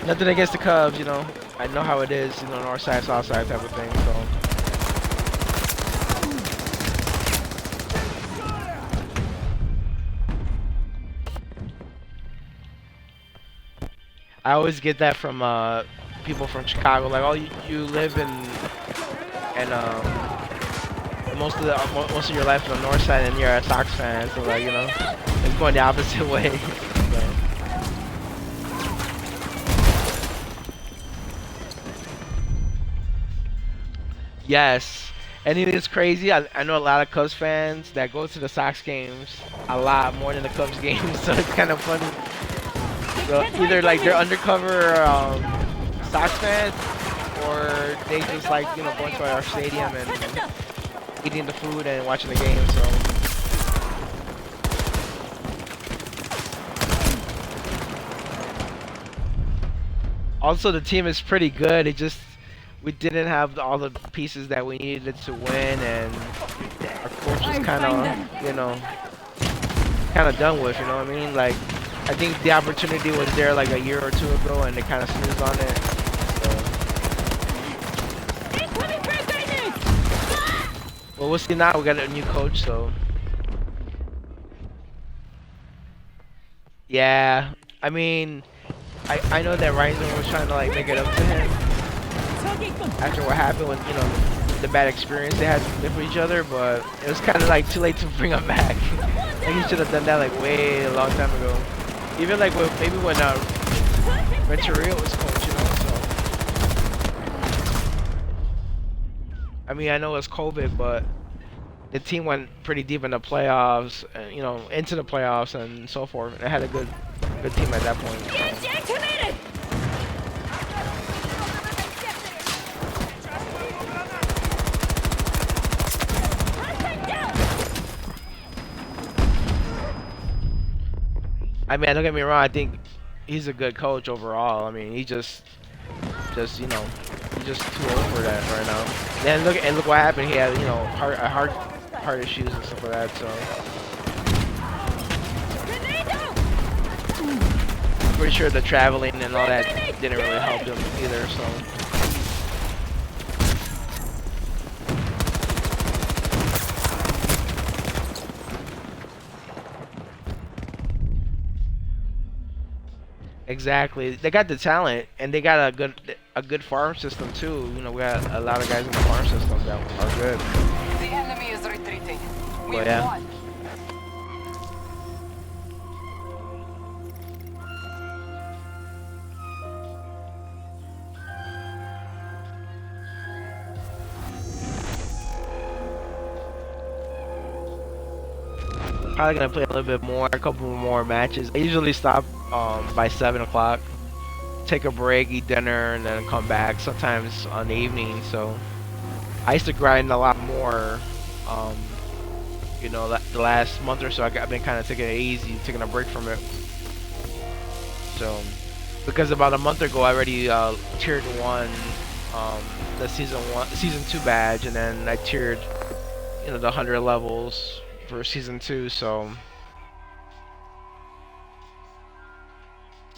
nothing against the Cubs, you know. I know how it is, you know, North Side, South Side type of thing. So. I always get that from people from Chicago, like, oh, you live in most of your life on the North Side, and you're a Sox fan, so like, you know, it's going the opposite way. So. Yes, and it is crazy. I know a lot of Cubs fans that go to the Sox games a lot more than the Cubs games, so it's kind of funny. So either like they're undercover Sox fans, or they just like, you know, going to our stadium and eating the food and watching the game. So. Also, the team is pretty good. It just we didn't have all the pieces that we needed to win, and our coach is kind of, you know, kind of done with. You know what I mean? Like, I think the opportunity was there like a year or two ago, and they kind of snoozed on it. So. Well, we'll see now. We got a new coach, so yeah. I mean, I know that Ryzen was trying to like make it up to him after what happened with the bad experience they had with each other, but it was kind of like too late to bring him back. Like he should have done that like way a long time ago. Even like maybe when Renteria was coach, so. I mean, I know it's COVID, but the team went pretty deep in the playoffs, and, into the playoffs and so forth. And it had a good team at that point. I mean, don't get me wrong. I think he's a good coach overall. I mean, he's just he's just too old for that right now. Then look what happened. He had heart issues and stuff like that. So pretty sure the traveling and all that didn't really help him either. So. Exactly. They got the talent, and they got a good farm system too. We got a lot of guys in the farm system that are good. The enemy is retreating. We yeah. won. Probably gonna play a little bit more, a couple more matches. I usually stop by 7 o'clock, take a break, eat dinner, and then come back. Sometimes on the evening. So I used to grind a lot more. The last month or so, I've been kind of taking it easy, taking a break from it. So because about a month ago, I already tiered 1, the season 2 badge, and then I tiered, the 100 levels for season 2, so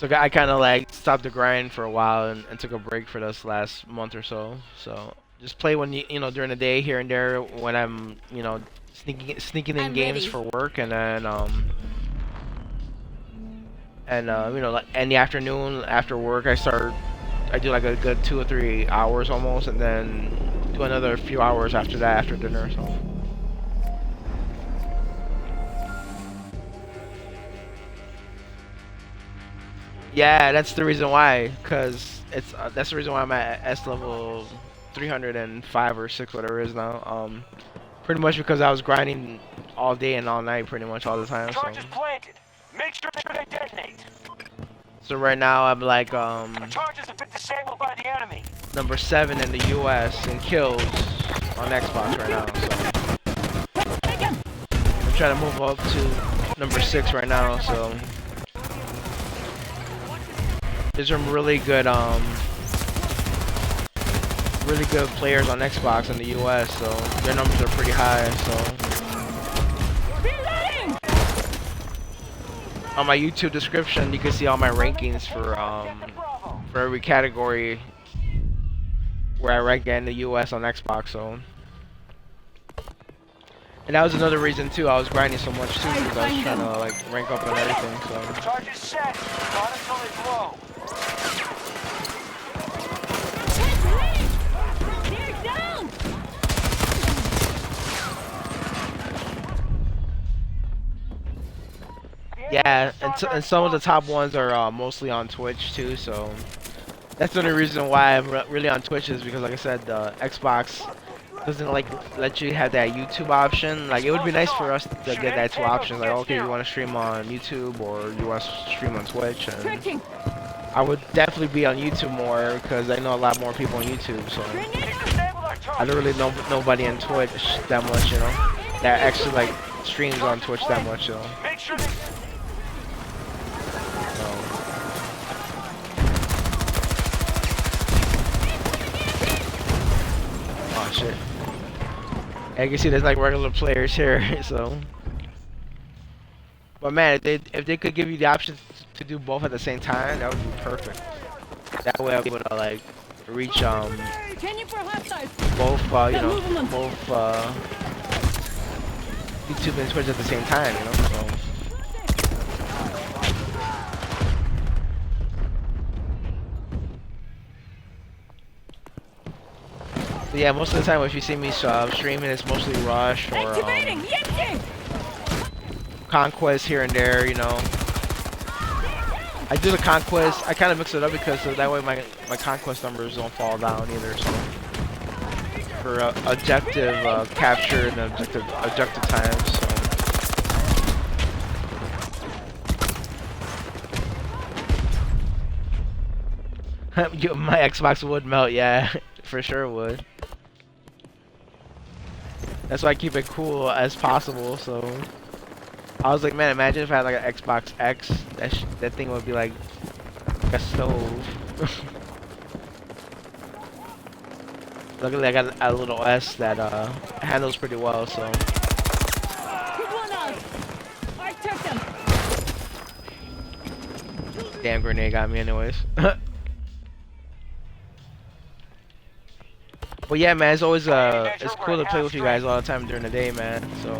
I kind of like stopped the grind for a while and took a break for this last month or so. So just play when during the day here and there when I'm sneaking in games for work, and then like in the afternoon after work I do like a good 2 or 3 hours almost, and then do another few hours after that after dinner. So. Yeah, that's the reason why, cause that's the reason why I'm at S level 305 or 6, whatever it is now. Pretty much because I was grinding all day and all night, pretty much all the time. Charges planted. Make sure they detonate. So right now I'm like Charges have been disabled by the enemy. number 7 in the U.S. in kills on Xbox right now. So I'm trying to move up to number 6 right now. So. There's some really good players on Xbox in the US, so their numbers are pretty high. So on my YouTube description, you can see all my rankings for every category where I rank in the US on Xbox. So, and that was another reason too. I was grinding so much too because I was trying to like rank up and everything. So. Charges set. Not until they blow. Yeah, and some of the top ones are mostly on Twitch too, so that's the only reason why I'm really on Twitch, is because, like I said, the Xbox doesn't like let you have that YouTube option. Like, it would be nice for us to get that 2 options. Like, okay, you want to stream on YouTube or you want to stream on Twitch, and I would definitely be on YouTube more because I know a lot more people on YouTube. So I don't really know nobody on Twitch that much, that actually like streams on Twitch that much, so. Oh shit. I can see there's like regular players here, so. But man, if they could give you the option to do both at the same time, that would be perfect. That way I'll be able to like reach both YouTube and Twitch at the same time, you know. So. But yeah, most of the time if you see me streaming, it's mostly Rush or Conquest here and there, you know. I do the Conquest, I kind of mix it up because so that way my Conquest numbers don't fall down either, so. For objective capture and objective times, so. My Xbox would melt, yeah, for sure would. That's why I keep it cool as possible, so. I was like, man, imagine if I had like an Xbox X, that thing would be like a stove. Luckily I got a little S that handles pretty well, so. Damn grenade got me anyways. But yeah, man, it's always it's cool to play with you guys all the time during the day, man. So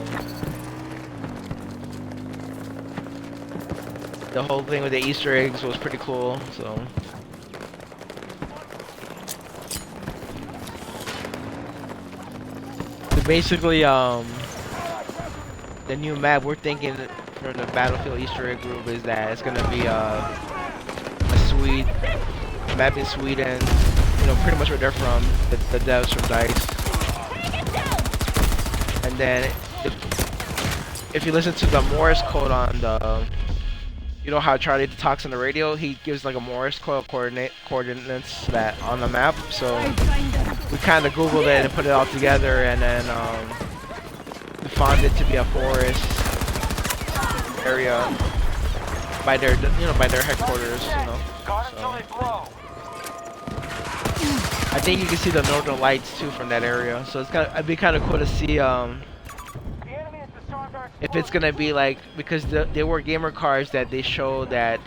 the whole thing with the Easter eggs was pretty cool. So basically, the new map we're thinking for the Battlefield Easter egg group is that it's gonna be a map in Sweden. You know, pretty much where they're from, the devs from DICE. And then, if you listen to the Morse code on the, you know how Charlie talks on the radio, he gives like a Morse code coordinates that on the map. So we kind of Googled it and put it all together, and then defined it to be a forest area by their, by their headquarters, you know. So. I think you can see the northern lights too from that area, so it'd be kind of cool to see if it's gonna be like, because there were gamer cars that they showed that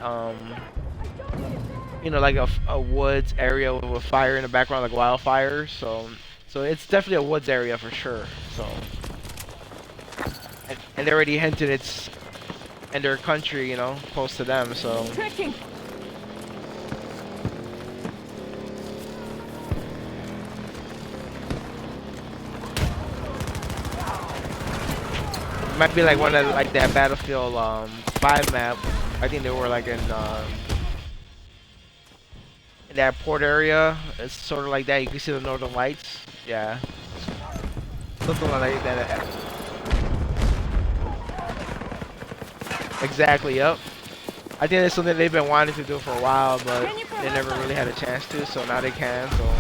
like a woods area with fire in the background, like wildfires. So it's definitely a woods area for sure. So and they already hinted it's in their country, close to them. So. Might be like one of like that Battlefield 5 map. I think they were like in that port area. It's sort of like that. You can see the northern lights. Yeah, something like that. Exactly. Yep. I think it's something they've been wanting to do for a while, but they never really had a chance to. So now they can. So.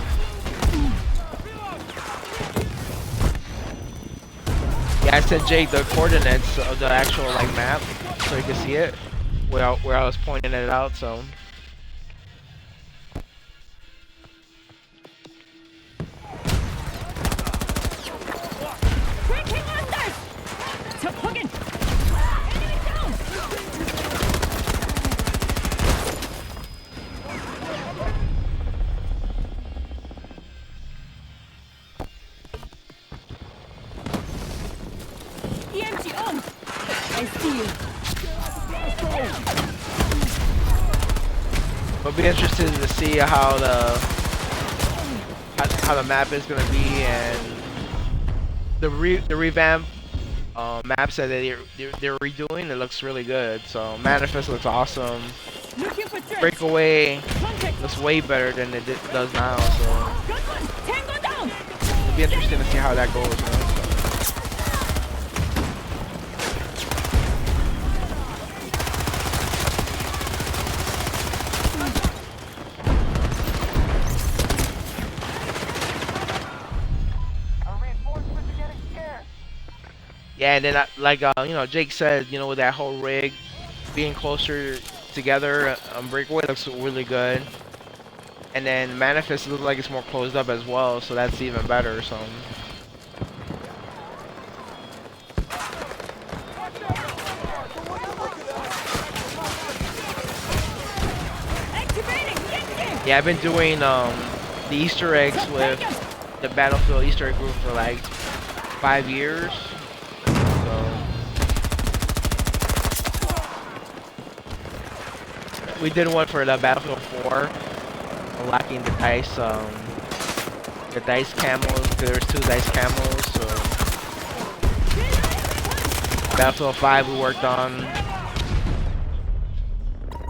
Yeah, I sent Jake the coordinates of the actual like map, so you can see it where I was pointing it out. So. We'll be interested to see how the map is gonna be, and the revamp maps that they're redoing. It looks really good. So Manifest looks awesome. Breakaway looks way better than it does now. So it'll be interesting to see how that goes. Yeah, and then Jake said, with that whole rig being closer together on Breakaway looks really good. And then Manifest looks like it's more closed up as well, so that's even better. So. Yeah, I've been doing the Easter eggs with the Battlefield Easter egg group for like 5 years. So we did one for the Battlefield 4, unlocking the dice camos. There's 2 dice camos. So Battlefield 5 we worked on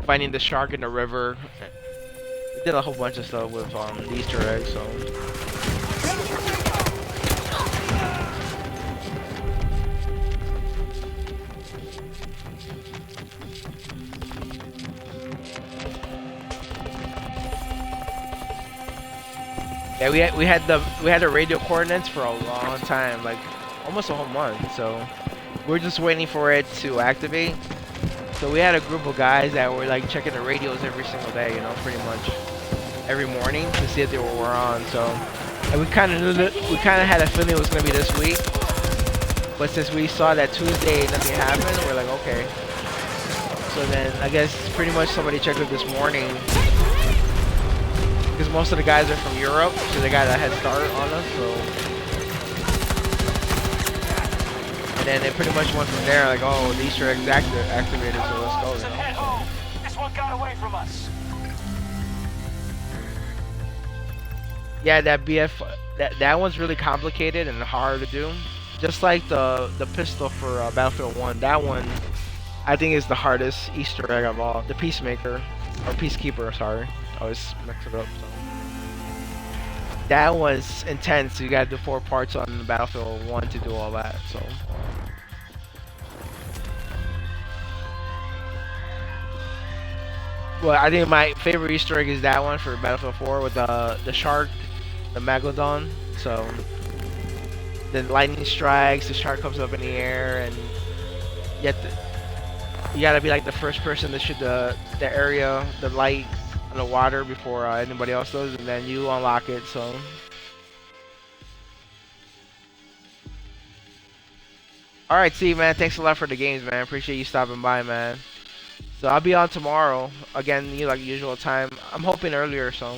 finding the shark in the river. We did a whole bunch of stuff with the Easter eggs. So. Yeah, we had the radio coordinates for a long time, like almost a whole month. So we're just waiting for it to activate. So we had a group of guys that were like checking the radios every single day, you know, pretty much every morning to see if they were on. So and we kind of had a feeling it was gonna be this week, but since we saw that Tuesday nothing happened, we're like, okay. So then I guess pretty much somebody checked it this morning. Because most of the guys are from Europe, so they got a head start on us. So, and then it pretty much went from there. Like, oh, the Easter eggs activated, so let's go. You know? Head home. This one got away from us. Yeah, that BF, that one's really complicated and hard to do. Just like the pistol for Battlefield 1. That one, I think, is the hardest Easter egg of all. The Peacemaker or Peacekeeper, sorry. I always mix it up. So. That was intense. You got to do 4 parts on the Battlefield 1 to do all that. So. Well, I think my favorite Easter egg is that one for Battlefield 4 with the shark, the Megalodon. So then lightning strikes, the shark comes up in the air, and you gotta be like the first person to shoot the area, the light on the water before anybody else does, and then you unlock it. So all right, Steve, man, thanks a lot for the games, man. Appreciate you stopping by, man. So I'll be on tomorrow again, like usual time. I'm hoping earlier, so.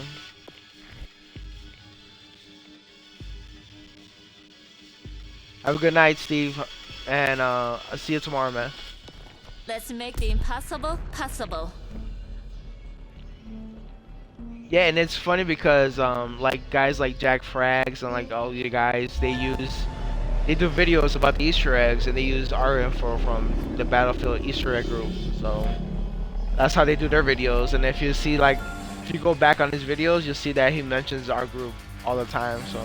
Have a good night, Steve, and I'll see you tomorrow, man. Let's make the impossible possible. Yeah, and it's funny because like guys like Jack Frags and like all you guys, they do videos about the Easter eggs, and they use our info from the Battlefield Easter egg group. So that's how they do their videos. And if you see, like, if you go back on his videos, you'll see that he mentions our group all the time. So.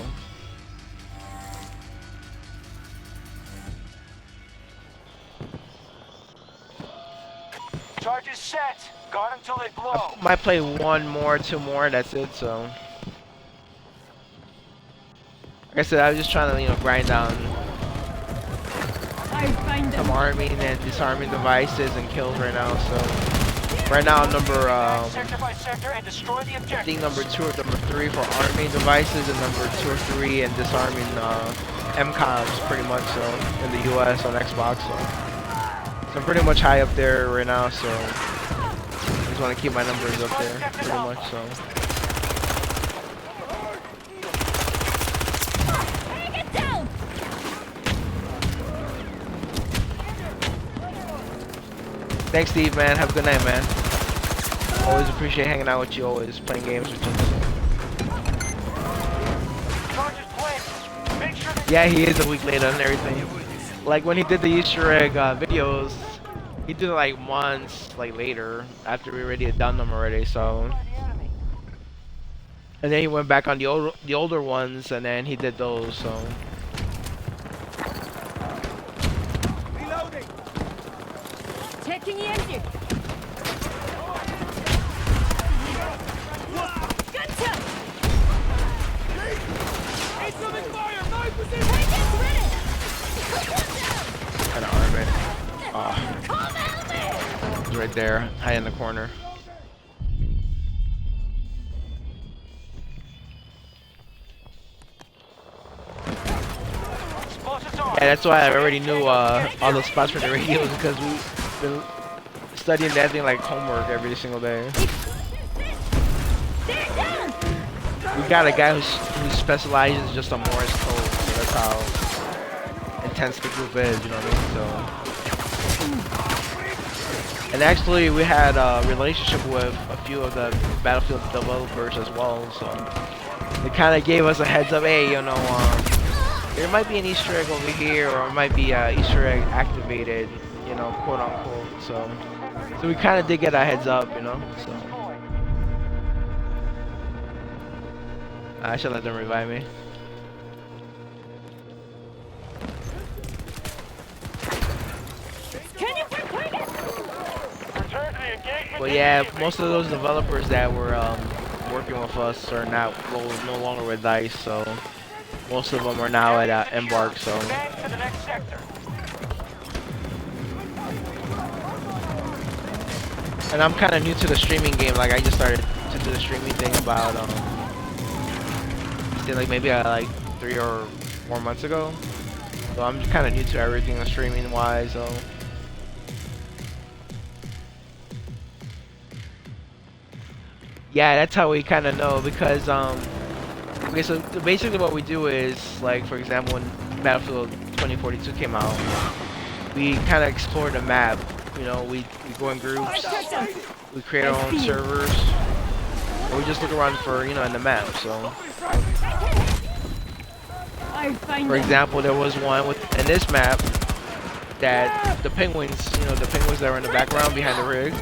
Charges set. Guard until they blow. I might play 1 more, 2 more. That's it. So, like I said, I was just trying to, grind down some arming and disarming devices and kills right now. So, right now, Sector by sector and destroy the I objective. think number 2 or number 3 for arming devices, and number 2 or 3 in disarming MCOMs, pretty much. So, in the US on Xbox. So I'm pretty much high up there right now. So. I just want to keep my numbers up there, pretty much, so. Get down! Thanks, Steve, man. Have a good night, man. Always appreciate hanging out with you, always playing games with you. Yeah, he is a week later and everything. Like when he did the Easter egg videos, he did it like months later after we already had done them already. So, and then he went back on the older ones, and then he did those. So. Reloading. Checking the engine. Gotcha. Incoming fire. 9%. Kind of arm it. Oh. It's right there, high in the corner. Yeah, that's why I already knew all the spots for the radios, because we've been studying that thing like homework every single day. We got a guy who specializes just on Morse code, so that's how intense the group is, you know what I mean? So. And actually, we had a relationship with a few of the Battlefield developers as well, so they kind of gave us a heads up. Hey, you know, there might be an Easter egg over here, or it might be a Easter egg activated, you know, quote unquote. So we kind of did get a heads up, you know. So I should let them revive me. Can you repeat it? Return to the engagement. But yeah, most of those developers that were working with us are no longer with DICE, so most of them are now at Embark. So. Advance to the next sector. And I'm kind of new to the streaming game. Like I just started to do the streaming thing about say like maybe like 3 or 4 months ago. So I'm kind of new to everything streaming wise. So yeah, that's how we kind of know because okay, so basically what we do is like for example when Battlefield 2042 came out, we kind of explored the map. You know, we go in groups, we create our own servers, and we just look around for, you know, in the map. So, for example, there was one in this map that the penguins, you know, the penguins that were in the background behind the rig,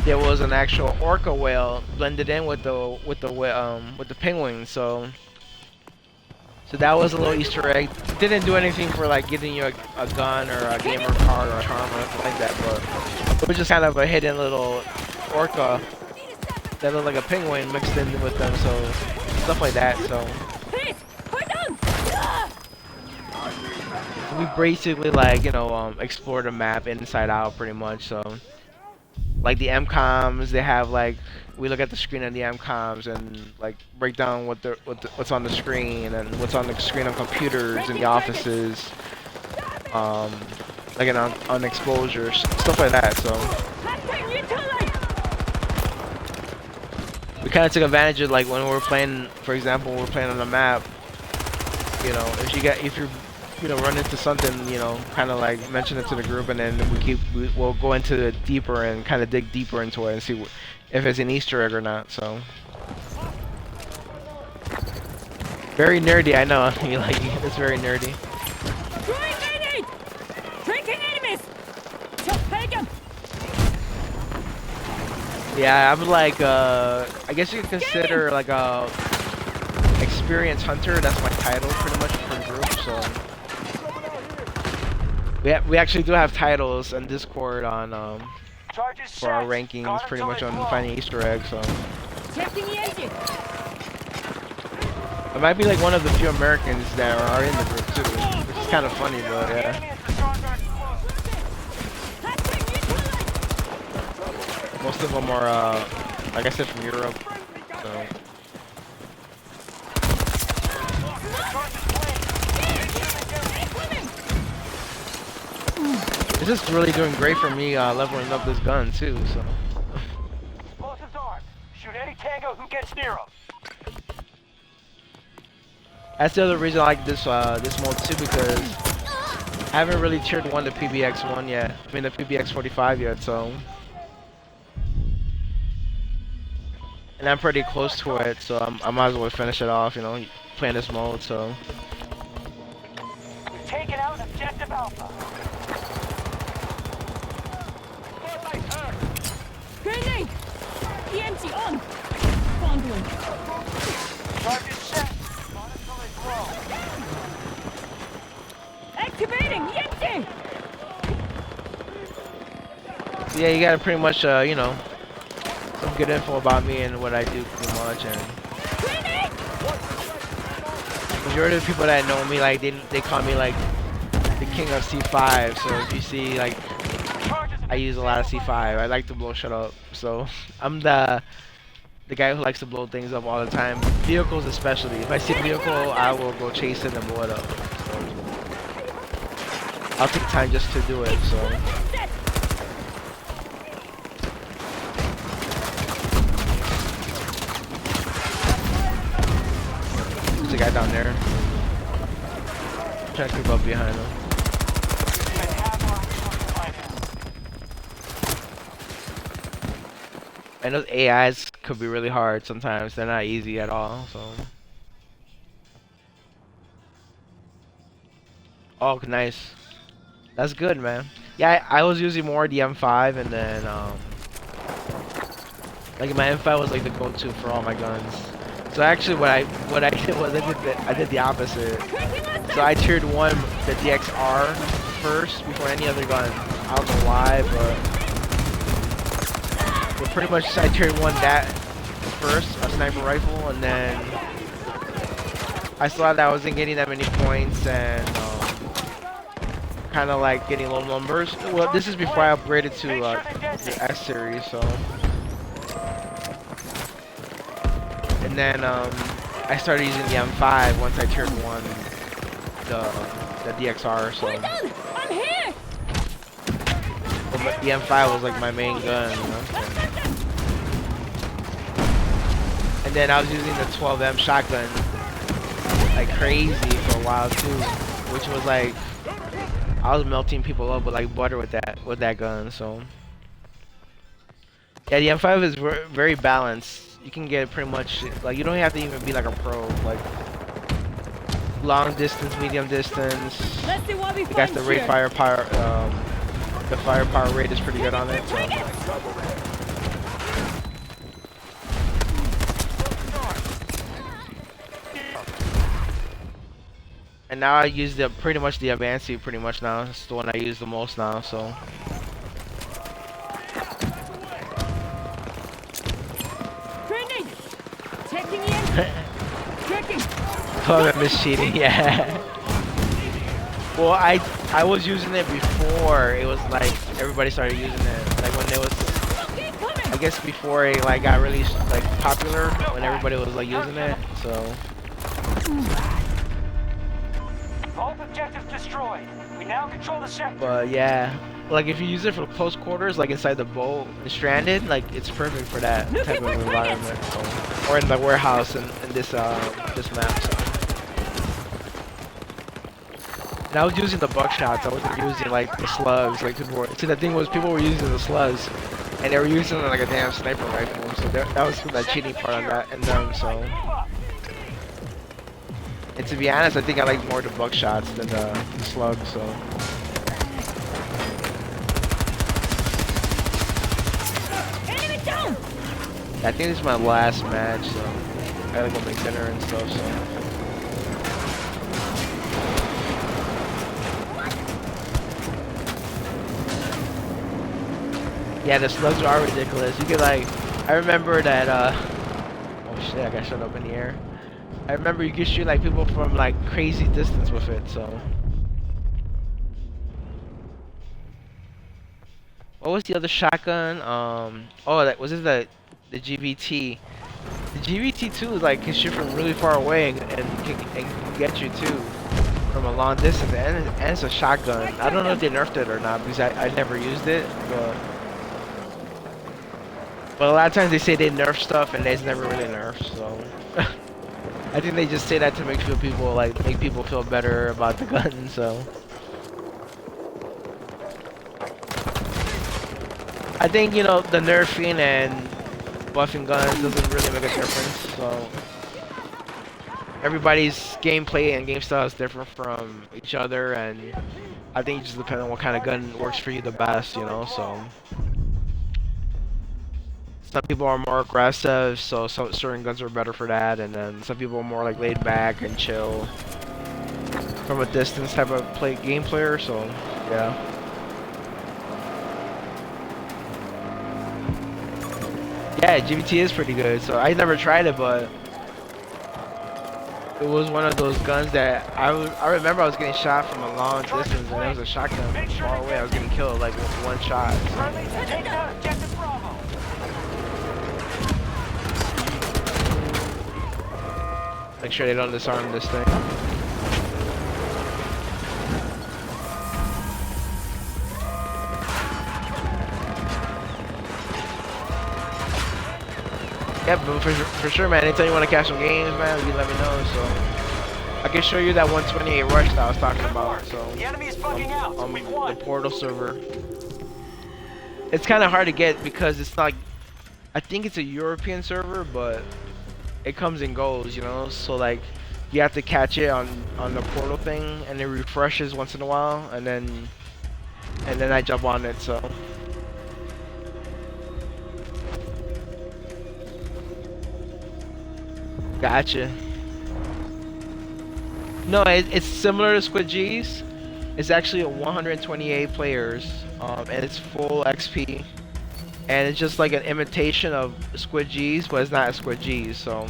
there was an actual orca whale blended in with the penguins. So that was a little Easter egg. Didn't do anything for like getting you a gun or a gamer card or a charm or anything like that, but it was just kind of a hidden little orca that looked like a penguin mixed in with them, so stuff like that. So we basically like, you know, explore the map inside out pretty much. So like the MCOMs, they have like, we look at the screen of the MCOMs and like break down what's on the screen and what's on the screen on computers in the offices, like on exposures, stuff like that. So we kind of took advantage of like when we're playing, for example, when we're playing on a map. You know, if you you know, run into something, you know, kind of like mention it to the group, and then we'll go into it deeper and kind of dig deeper into it and see if it's an Easter egg or not. So very nerdy, I know. You like it's very nerdy. Yeah, I'm like I guess you could consider like a experienced hunter. That's my title pretty much for the group. So we actually do have titles on Discord on for our rankings, pretty much on finding Easter eggs. So I might be like one of the few Americans that are in the group too, which is kind of funny, but yeah. Most of them are, like I said, from Europe. So. This is really doing great for me, leveling up this gun too. So. Explosives armed. Shoot any tango who gets near them. That's the other reason I like this this mode too, because I haven't really tiered 1 to PBX1 yet. I mean the PBX45 yet, so. And I'm pretty close to it, so I might as well finish it off, you know, playing this mode. So. We've taken out objective Alpha. Grenade! EMG on! Fondling. Target set. Monitoring low. Activating EMG! So yeah, you gotta pretty much, you know, some good info about me and what I do pretty much, and majority of the people that know me, like they call me like the king of C5. So if you see like I use a lot of C5, I like to blow shit up. So I'm the guy who likes to blow things up all the time. Vehicles especially. If I see a vehicle, I will go chase it and blow it up. So I'll take time just to do it. So. There's a guy down there. I'm trying to creep up behind him. And those AIs could be really hard sometimes. They're not easy at all. So. Oh, nice. That's good, man. Yeah, I was using more the M5, and then like my M5 was like the go-to for all my guns. So actually, what I did was I did the opposite. So I tiered one the DXR first before any other gun. I don't know why, but pretty much I tiered one that first, a sniper rifle, and then I saw that I wasn't getting that many points and kind of like getting low numbers. Well, this is before I upgraded to the S series, so. And then I started using the M5 once I tiered one the DXR. So. We're done. I'm here. But the M5 was like my main gun, you know? And then I was using the 12M shotgun like crazy for a while too, which was like I was melting people up with like butter with that gun. So yeah, the M5 is very balanced. You can get pretty much like you don't have to even be like a pro. Like long distance, medium distance. Let's see what we I guess find the rate here. firepower, the firepower rate is pretty good on it. So. And now I use pretty much the Advanced pretty much now. It's the one I use the most now. So. Training. Checking in. Checking. Oh, I miss cheating. Yeah. Well, I was using it before it was like everybody started using it. Like when it was, I guess before it like got really like popular when everybody was like using it. So. Both objectives destroyed. We now control the sector. But yeah, like if you use it for close quarters, like inside the boat and stranded, like it's perfect for that type of environment. So. Or in the warehouse in this this map. So. And I was using the buckshots. I wasn't using like the slugs. Like people were. See, the thing was people were using the slugs, and they were using like a damn sniper rifle. So that was that cheating part on that and them. So. And to be honest, I think I like more the buckshots than the slugs. So. Enemy down. I think this is my last match, so I gotta go make dinner and stuff. So. Yeah, the slugs are ridiculous. You could like, I remember that. Oh shit! I got shut up in the air. I remember you could shoot like people from like crazy distance with it. So. What was the other shotgun? Oh, that was it. The GVT. The GVT2 like can shoot from really far away and can get you too from a long distance, and it's a shotgun. I don't know if they nerfed it or not because I never used it, but a lot of times they say they nerf stuff and it's never really nerfed. So I think they just say that to make people feel better about the gun. So I think the nerfing and buffing guns doesn't really make a difference. So everybody's gameplay and game style is different from each other, and I think it just depends on what kind of gun works for you the best. So some people are more aggressive, so certain guns are better for that, and then some people are more like laid back and chill from a distance type of game player. So yeah. Yeah, GBT is pretty good. So I never tried it, but it was one of those guns that I remember I was getting shot from a long distance, and it was a shotgun from far away. I was getting killed like with one shot. So. Take down objective Bravo. Make sure they don't disarm this thing. Yeah, but for sure, man. Anytime you want to catch some games, man, you let me know. So I can show you that 128 rush that I was talking about. So The enemy is bugging out. We've the won. portal server. It's kind of hard to get because it's not. I think it's a European server, but it comes and goes, you know. So like, you have to catch it on the portal thing, and it refreshes once in a while, and then I jump on it. So gotcha. No, it's similar to Squid G's. It's actually a 128 players, and it's full XP, and it's just like an imitation of Squid G's, but it's not a Squid G's. So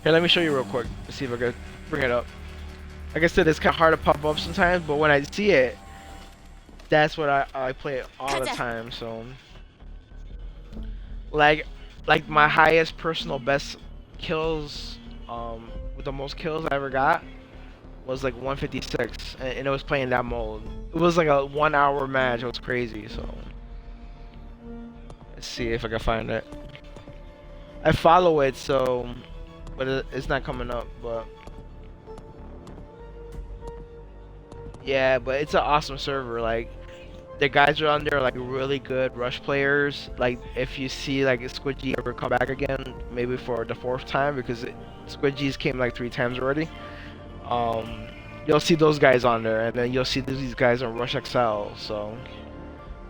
here, let me show you real quick. Let's see if I can bring it up. Like I said, it's kind of hard to pop up sometimes, but when I see it, that's what I play it all the time. So like my highest personal best kills, with the most kills I ever got was like 156, and it was playing that mode. It was like a 1 hour match. It was crazy. So let's see if I can find it. I follow it, so but it's not coming up. But yeah, but it's an awesome server. Like, the guys are on there, like really good rush players. Like, if you see like Squid G ever come back again, maybe for the 4th time, because Squid G's came like 3 times already. You'll see those guys on there, and then you'll see these guys on Rush XL. So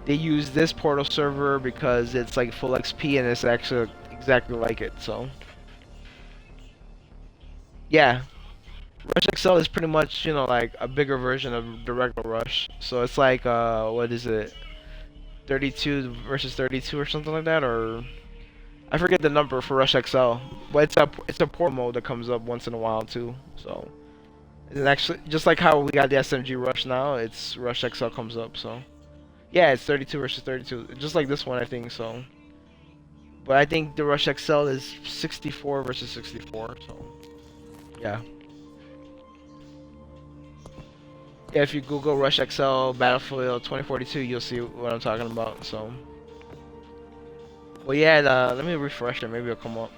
they use this portal server because it's like full XP, and it's actually exactly like it. So yeah, Rush XL is pretty much, you know, like a bigger version of the regular Rush. So it's like what is it, 32 versus 32 or something like that, or I forget the number for Rush XL. But it's a portal mode that comes up once in a while too. So and actually, just like how we got the SMG Rush now, it's Rush XL comes up. So yeah, it's 32 versus 32, just like this one, I think. So but I think the Rush XL is 64 versus 64. So yeah. Yeah, if you Google Rush XL Battlefield 2042, you'll see what I'm talking about. So, well, yeah. Let me refresh it. Maybe it'll come up.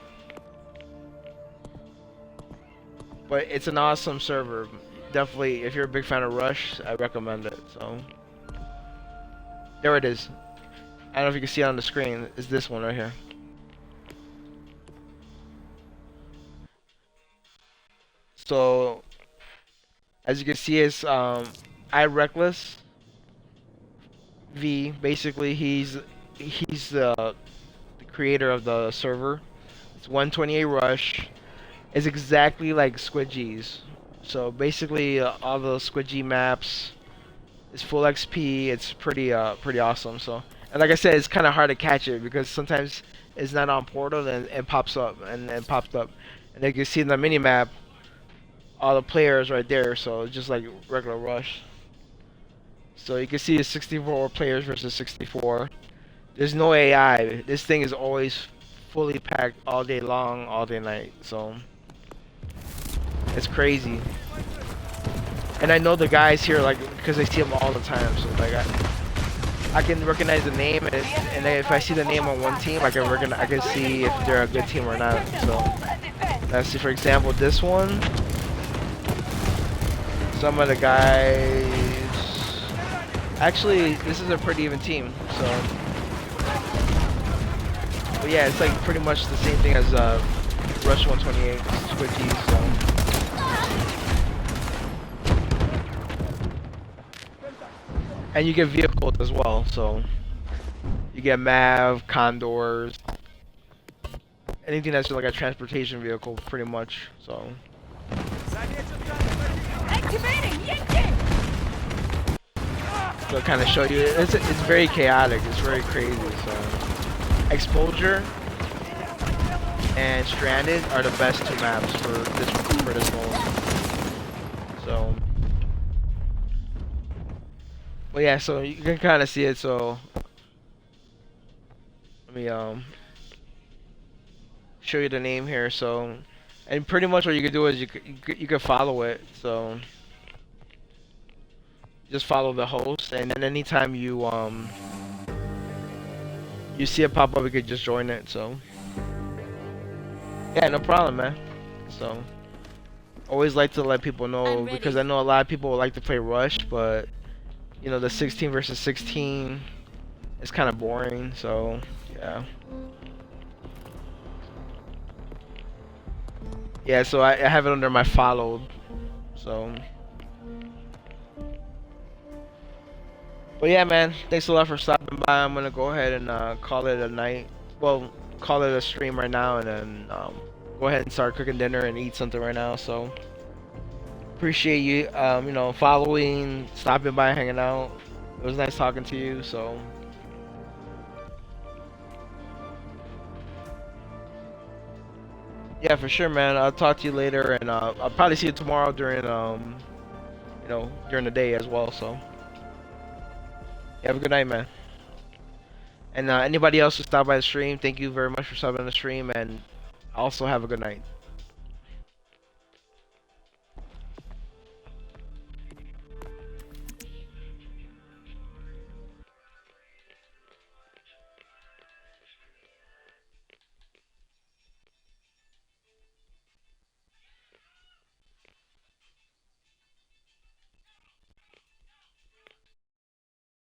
But it's an awesome server. Definitely, if you're a big fan of Rush, I recommend it. So, there it is. I don't know if you can see it on the screen. It's this one right here. So, as you can see, it's Reckless V. Basically, he's the creator of the server. It's 128 Rush. It's exactly like Squid G's. So basically, all the Squid G maps is full XP. It's pretty awesome. So, and like I said, it's kind of hard to catch it because sometimes it's not on portal and it pops up and pops up, and you can see in the mini map all the players right there. So it's just like regular Rush. So you can see it's 64 players versus 64. There's no AI. This thing is always fully packed all day long, all day night. So it's crazy. And I know the guys here, like, because I see them all the time. So like I can recognize the name, and if I see the name on one team, I can see if they're a good team or not. So let's see, for example, this one. Some of the guys. Actually, this is a pretty even team. So, but yeah, it's like pretty much the same thing as Rush 128 Squid G. So, and you get vehicles as well. So you get Mav, Condors, anything that's like a transportation vehicle, pretty much. So. Activating! Yankee! So kind of show you, it's very chaotic. It's very crazy. So, Exposure and Stranded are the best 2 maps for this mode. So, well, yeah. So you can kind of see it. So let me show you the name here. So, and pretty much what you can do is you can follow it. So. Just follow the host, and then anytime you see it pop up, you could just join it. So yeah, no problem, man. So always like to let people know, because I know a lot of people would like to play Rush, but you know, the 16 versus 16 is kind of boring. So yeah. Yeah. Yeah, so I have it under my followed. So. But yeah, man, thanks a lot for stopping by. I'm gonna go ahead and call it a night. Well, call it a stream right now, and then go ahead and start cooking dinner and eat something right now. So appreciate you, you know, following, stopping by, hanging out. It was nice talking to you. So yeah, for sure, man. I'll talk to you later, and I'll probably see you tomorrow during you know, during the day as well. So yeah, have a good night, man. And anybody else who stopped by the stream, thank you very much for stopping by the stream, and also have a good night.